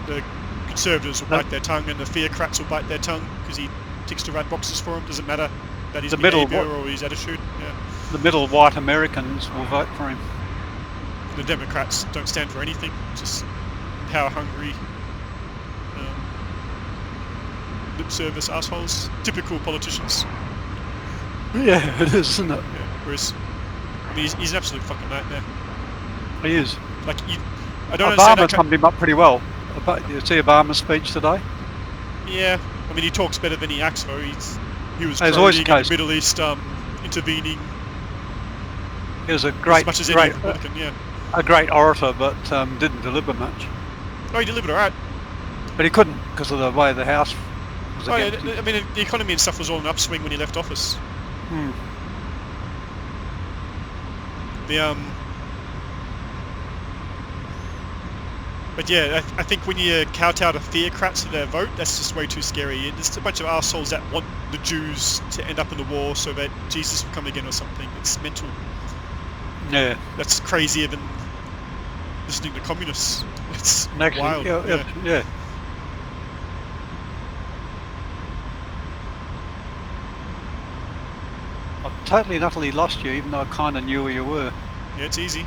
The Conservatives will bite their tongue and the Theocrats will bite their tongue because he ticks the right boxes for them. Doesn't matter that his behaviour or his attitude. Yeah. The middle white Americans will vote for him. The Democrats don't stand for anything, just power hungry, lip service assholes. Typical politicians. Yeah, it is, isn't it? Yeah. Whereas, I mean, he's an absolute fucking nightmare. He is. Like, I don't understand. Obama summed him up pretty well. You see Obama's speech today? Yeah, I mean, he talks better than he acts, though. He was As always in the case. the Middle East, intervening. He was a great, as much as any Republican, yeah. A great orator, but didn't deliver much. Oh, he delivered alright. But he couldn't because of the way the House was Oh, yeah, against him. I mean, the economy and stuff was all in upswing when he left office. Hmm. But yeah, I think when you kowtow to theocrats for their vote, that's just way too scary. There's a bunch of assholes that want the Jews to end up in the war so that Jesus will come again or something. It's mental. Yeah. That's crazier than listening to communists. It's Actually, wild. yeah. I've totally and utterly lost you, even though I kind of knew where you were. Yeah, it's easy.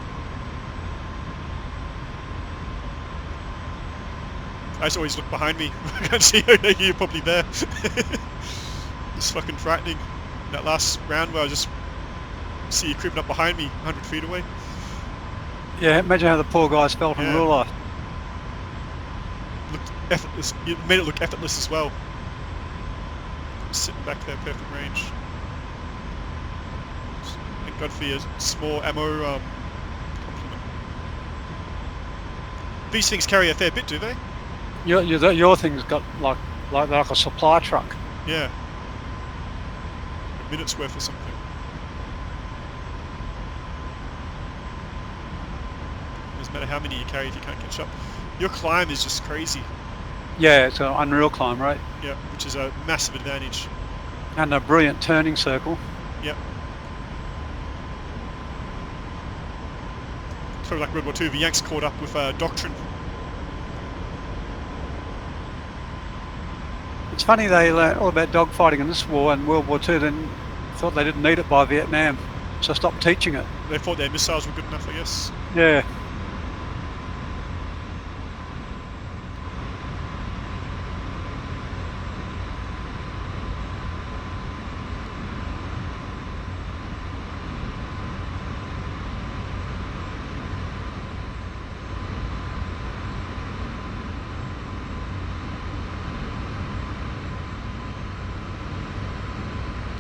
I just always look behind me. I can't see you're probably there. It's fucking frightening. That last round where I just see you creeping up behind me 100 feet away. Yeah, imagine how the poor guys felt in real life. Looked effortless. It made it look effortless as well. Sitting back there, perfect range. Thank God for your small ammo compliment. These things carry a fair bit, do they? Your thing's got like a supply truck. Yeah. A minute's worth or something. Doesn't matter how many you carry if you can't catch up. Your climb is just crazy. Yeah, it's an unreal climb rate. Yeah, which is a massive advantage. And a brilliant turning circle. Yep. Sort of like World War II, the Yanks caught up with doctrine. It's funny they learned all about dogfighting in this war and World War II, then thought they didn't need it by Vietnam, so stopped teaching it. They thought their missiles were good enough, I guess. Yeah.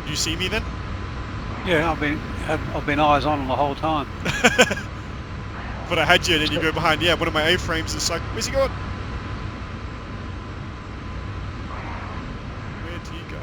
Did you see me then? Yeah, I've been eyes on the whole time. But I had you, and then you go behind. Yeah, one of my A-frames is like, where's he going? Where'd he go?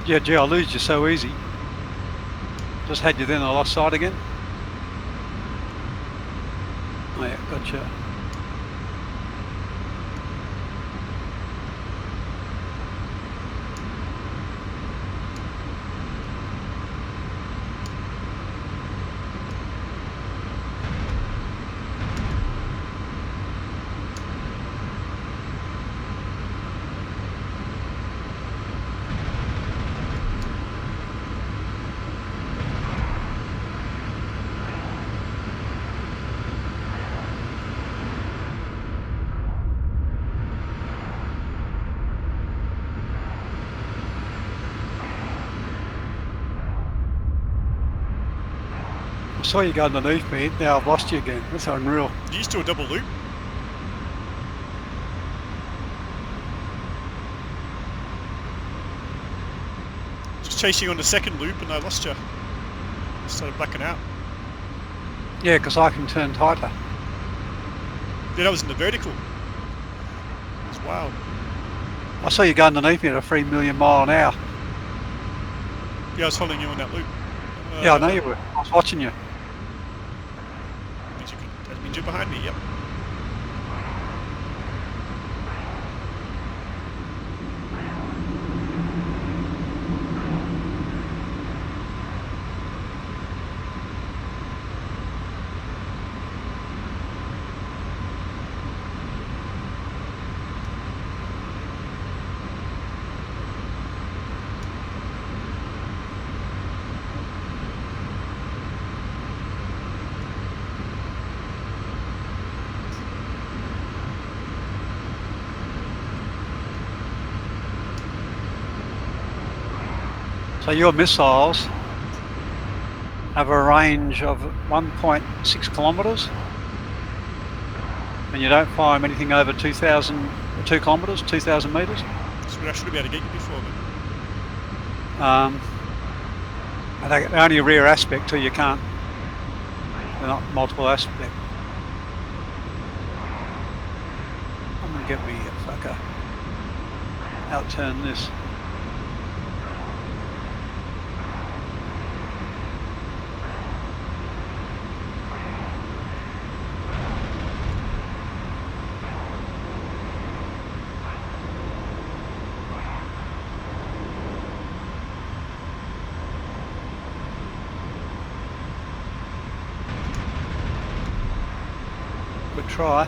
Yeah, gee, I lose you so easy. Just had you then, I lost sight again. Oh yeah, gotcha. I saw you go underneath me, now I've lost you again. That's unreal. Did you just do a double loop? Just chasing you on the second loop and I lost you. Started blacking out. Yeah, because I can turn tighter. Yeah, that was in the vertical. It was wild. I saw you go underneath me at a 3 million mile an hour. Yeah, I was following you on that loop. Yeah, I know you were. I was watching you. That means you're behind me, yep. So your missiles have a range of 1.6 kilometres, and you don't fire them anything over 2 kilometres, 2,000 metres. So I should be able to get you before then. And they're only a rear aspect, so you can't. They're not multiple aspect. I'm gonna get me, you fucker. Outturn this. Good try.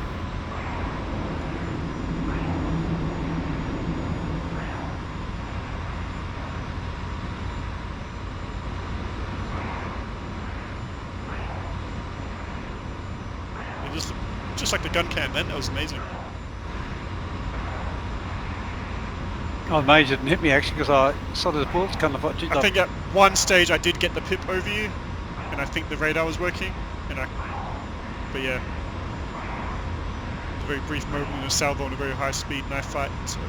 Just like the gun cam, man. That was amazing. I was amazed it didn't hit me actually because I saw the bullets coming. I thought, geez, I think at one stage I did get the pip over you, and I think the radar was working, but yeah. A very brief moment in a salvo on a very high speed knife fight. So.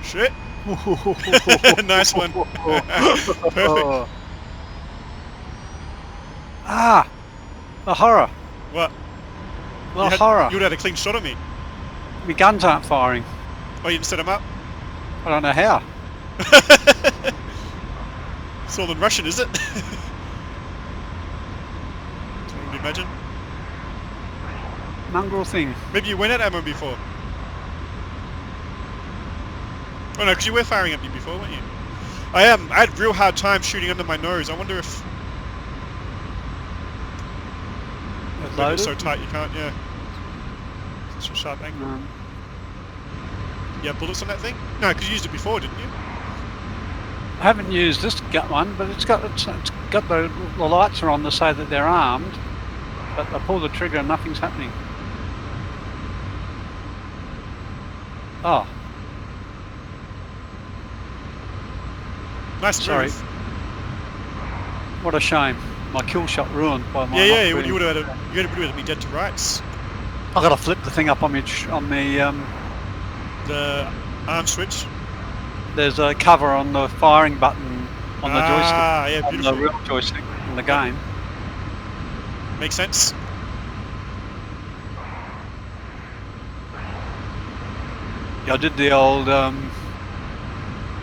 Shit. Nice one. Perfect. Ah! The horror. What? The horror. You would have had a clean shot of me. My guns aren't firing. Oh, you didn't set them up? I don't know how. It's all in Russian, is it? Can you imagine? Mongrel thing. Maybe you went at ammo before. Oh no, because you were firing at me before, weren't you? I had real hard time shooting under my nose. I wonder if... Maybe it's so tight you can't, yeah. It's a sharp angle. You have bullets on that thing? No, because you used it before, didn't you? I haven't used this gut one, but it's got the lights are on to say that they're armed, but I pull the trigger and nothing's happening. Oh. Nice Sorry. move. What a shame. My kill shot ruined by my... Yeah, you would have been dead to rights. I got to flip the thing up on the The arm switch. There's a cover on the firing button on the joystick. Ah, yeah, beautiful. On the real joystick in the game. Makes sense. Yeah, I did the old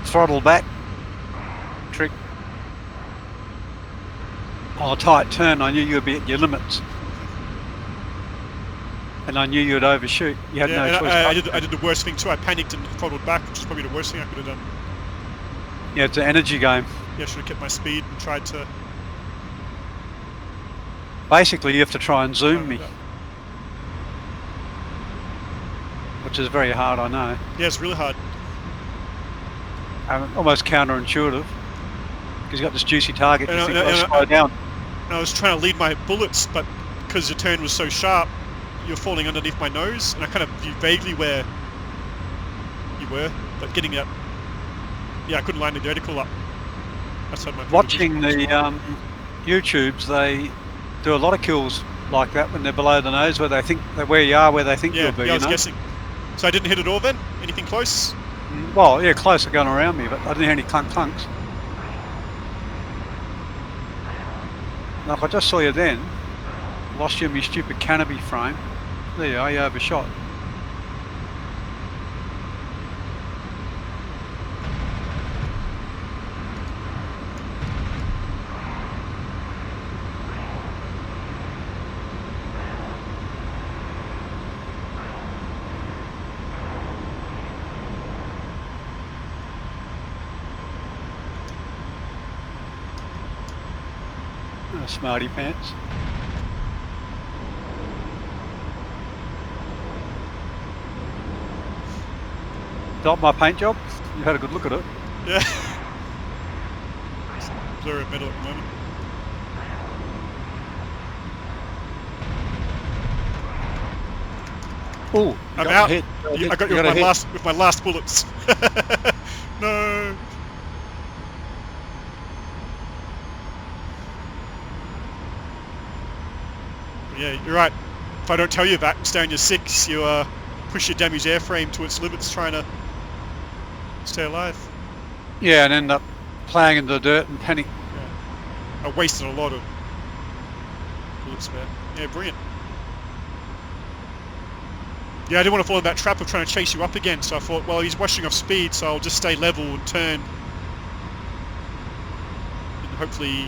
throttle back trick. On a tight turn, I knew you would be at your limits. And I knew you would overshoot. You had no choice. I did the worst thing too. I panicked and throttled back, which is probably the worst thing I could have done. Yeah, it's an energy game. Yeah, I should have kept my speed and tried to... Basically, you have to try and zoom me. Which is very hard, I know. Yeah, it's really hard. Almost counterintuitive. Because you've got this juicy target, you think, "I'll slow down." And I was trying to lead my bullets, but because the turn was so sharp, you're falling underneath my nose, and I kind of knew vaguely where you were, but getting up... Yeah, I couldn't line the vertical up. Outside my Watching the YouTubes, they do a lot of kills like that when they're below the nose, where they think where you are, where they think you'll be. Yeah, I was guessing. So I didn't hit it all then? Anything close? Well, yeah, close are going around me, but I didn't hear any clunk-clunks. Now, if I just saw you then, lost you in my stupid canopy frame, there you are, you overshot. Smarty pants. Got my paint job? You had a good look at it. Yeah. Blurry metal at the moment. Oh, I'm out. Hit. I got you with my last bullets. No. Yeah, you're right. If I don't tell you that, stay on your 6, you push your damaged airframe to its limits trying to stay alive. Yeah, and end up playing in the dirt and panic. Yeah. I wasted a lot of bullets there. Yeah, brilliant. Yeah, I didn't want to fall in that trap of trying to chase you up again, so I thought, well, he's washing off speed, so I'll just stay level and turn. And hopefully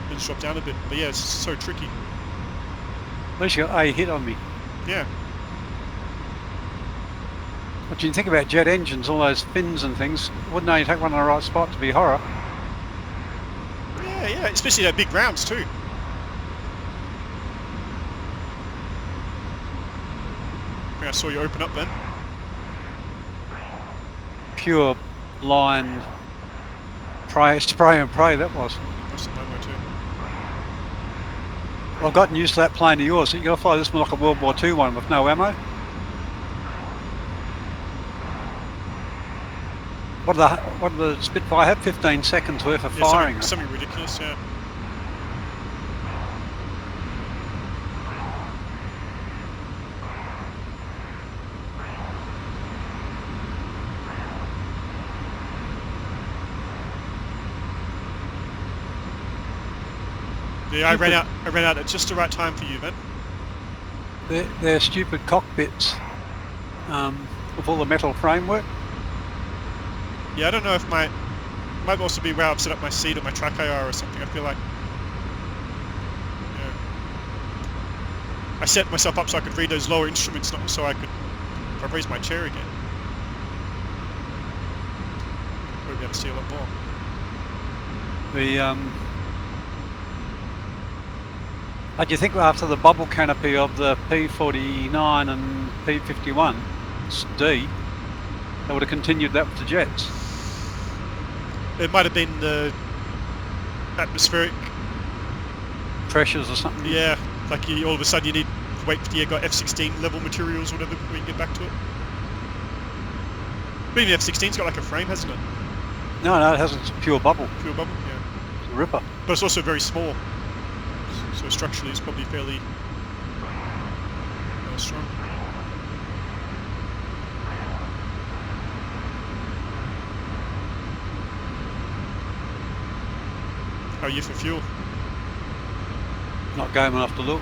things drop down a bit. But yeah, it's so tricky. At least you got a hit on me. Yeah. But you think about jet engines, all those fins and things, wouldn't know you take one in the right spot to be horror. Yeah, especially that big rounds too. I saw you open up then. Pure blind spray and pray that was. That's some ammo too. I've gotten used to that plane of yours. So you got to fly this one like a World War II one with no ammo. What did the Spitfire have? 15 seconds worth of firing. Something ridiculous, yeah. Yeah, I ran out at just the right time for you then. They're stupid cockpits with all the metal framework. Yeah, I don't know if might also be where I've set up my seat or my track IR or something. I feel like, yeah, I set myself up so I could read those lower instruments, not so I could, if I raise my chair again, we'll be able to see a lot more. How do you think after the bubble canopy of the P49 and P51 D, they would have continued that with the jets? It might have been the atmospheric pressures or something. Yeah, like all of a sudden you need to wait till you got F-16 level materials or whatever before you can get back to it. But even F-16's got like a frame, hasn't it? No, it hasn't. It's pure bubble. Pure bubble, yeah. It's a ripper. But it's also very small. So structurally it's probably fairly strong. How are you for fuel? Not going enough to look.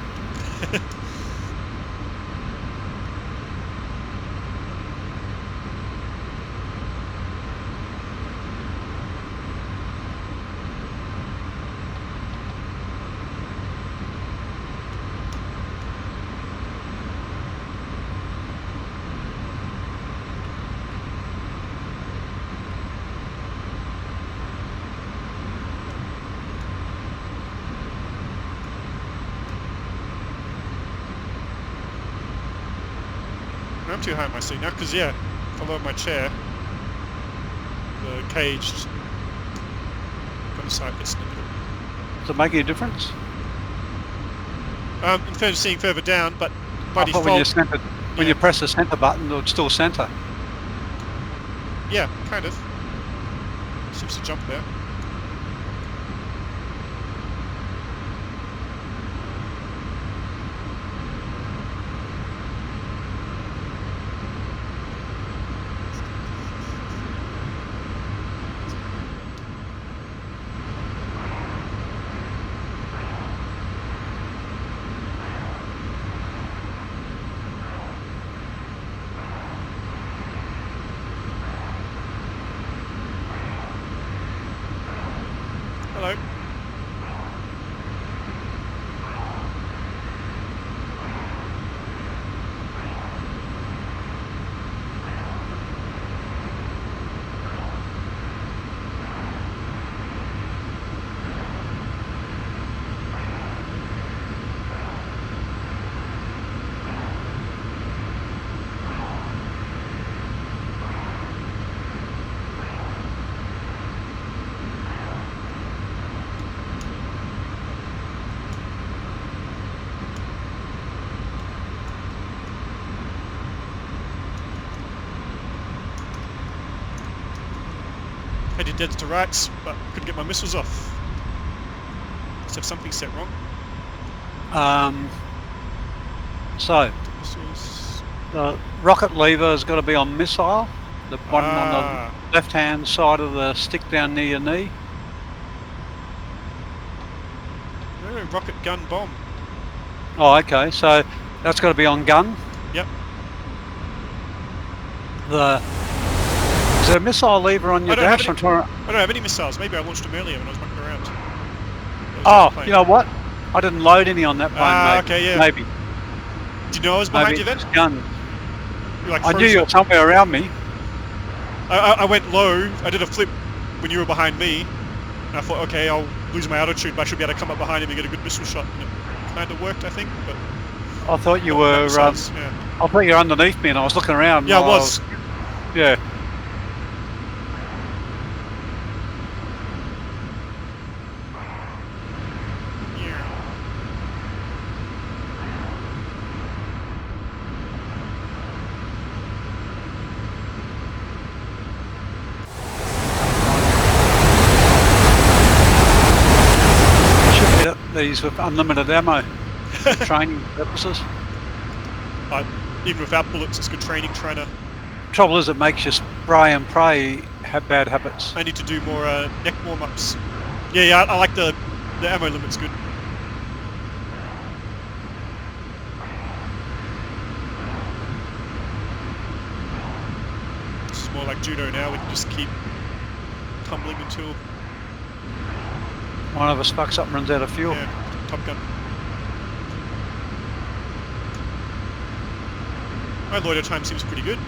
I'm too high in my seat now because, yeah, if I lower my chair, the cage got a side piston in it. Does it make any difference? In terms of seeing further down, but by default, when you press the center button, it'll still center. Yeah, kind of. Seems to jump there. Headed dead to rights, but couldn't get my missiles off. Must have something set wrong. So Missiles. the rocket lever has got to be on missile. The one on Ah. the left-hand side of the stick down near your knee. No, rocket gun bomb. Oh, okay. So that's got to be on gun. Yep. Is there a missile lever on your dash? I don't have any missiles. Maybe I launched them earlier when I was mucking around. Oh, you know what? I didn't load any on that plane. Ah, maybe. okay, yeah. Maybe. Did you know I was behind you then? It's gun. You like I knew froze you were up. somewhere around me. I went low. I did a flip when you were behind me. And I thought, okay, I'll lose my altitude, but I should be able to come up behind him and get a good missile shot. And it kind of worked, I think. But I thought you not were. without missiles, yeah. I thought you were underneath me, and I was looking around. Yeah, I while was. Yeah. Should get these with unlimited ammo for training purposes. Even without bullets, it's good training trying to... Trouble is, it makes you spray and pray have bad habits. I need to do more neck warm-ups. Yeah, I like the ammo limit's good. This is more like judo now, we can just keep tumbling until... One of us fucks up and runs out of fuel. Yeah, Top Gun. My loader time seems pretty good.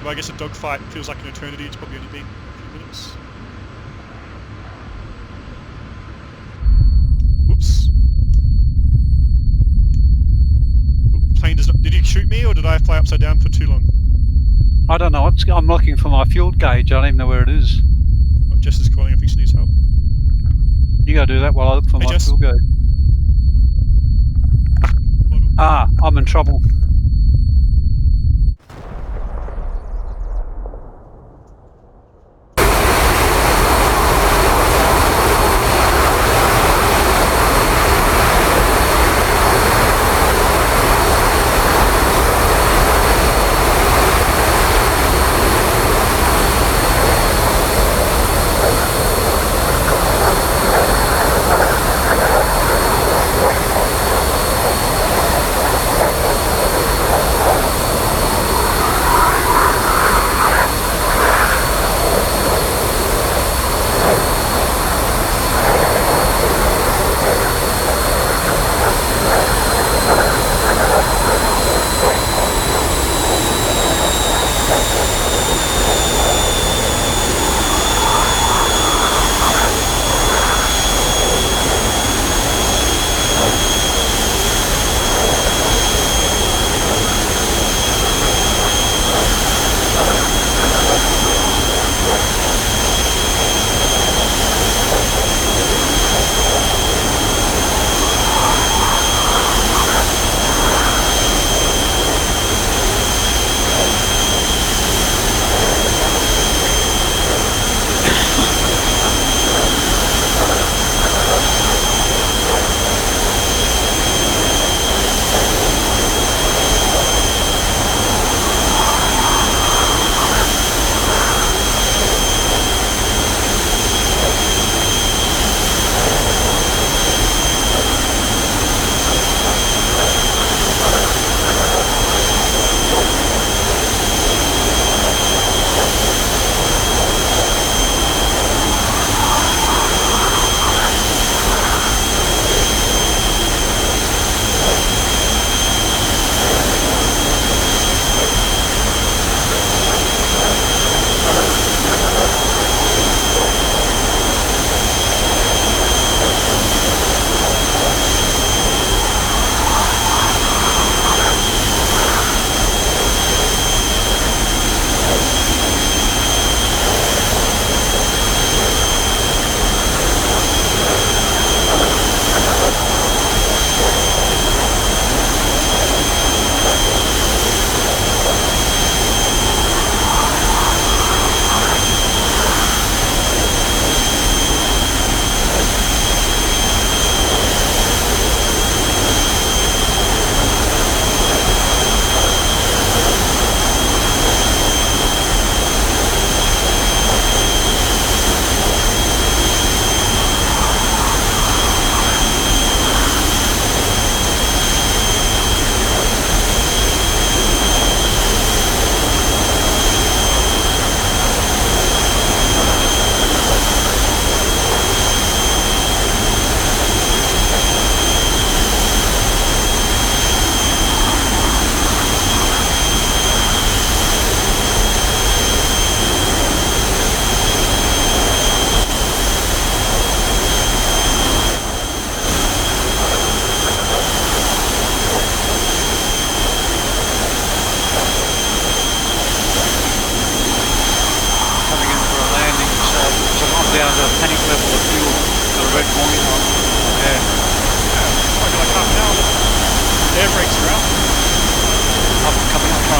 Well, I guess a dogfight feels like an eternity, it's probably only been a few minutes. Whoops. Plane does not... Did he shoot me or did I fly upside down for too long? I don't know. I'm looking for my fuel gauge. I don't even know where it is. Oh, Jess is calling, I think she needs help. You go do that while I look for Hey, my Jess. fuel gauge. Ah, I'm in trouble.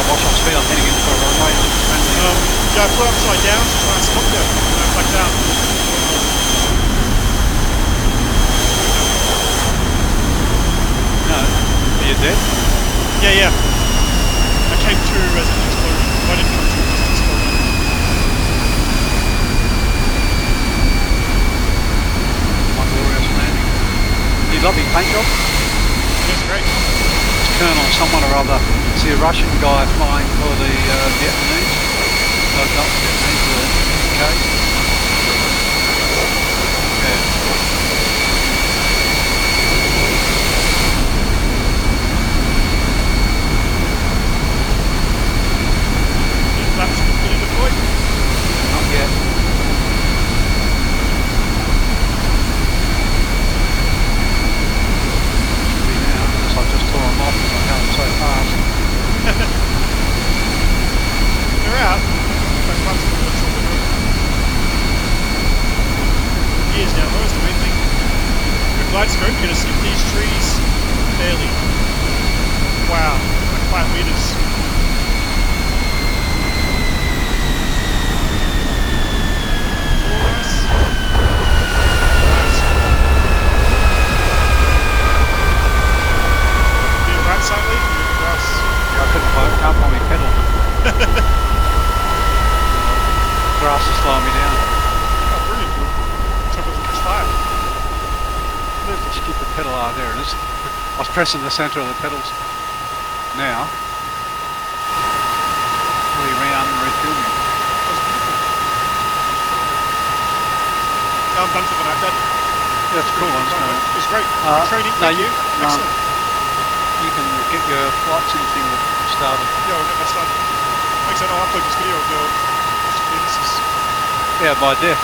watch on speed. I'm heading in for a runway. Yeah, I put upside down to try and stop them. And I blacked out. No, are you dead? Yeah. I came to as an explosion. I didn't come to as an explosion. My glorious landing. You lovely paint job? That's great. Colonel someone or other. See a Russian guy flying for the Vietnamese. No, not the Vietnamese, the UK. Yeah. These flaps are fully deployed. Not yet. Should be now, because I've just tore them off because I'm going so fast. They're out. My flaps are fully deployed. Gears down low is the main thing. With glide scope, you're going to skip these trees barely. Wow, like 5 meters. Slightly, grass. Yeah, I can't find my pedal. Grass is slowing me down. Oh, brilliant. Top of the fire. Where's the stupid pedal? Ah, there it is. I was pressing the centre of the pedals. Now, really round and refuel me. That was beautiful. I'm done for the night, Dad. That's cool. It was great. Uh, Good training. no, Thank you. Excellent. You can get your flight sim thing started. Yeah, we'll get that started. Thanks, I'll upload this video of your experiences. Yeah, by death.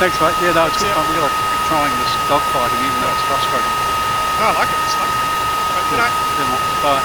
Thanks, mate. Yeah, no, it's good Yeah. fun. We're going to keep trying this dogfighting, even though it's frustrating. No, I like it. It's fun. Right, good night. Good night. Bye.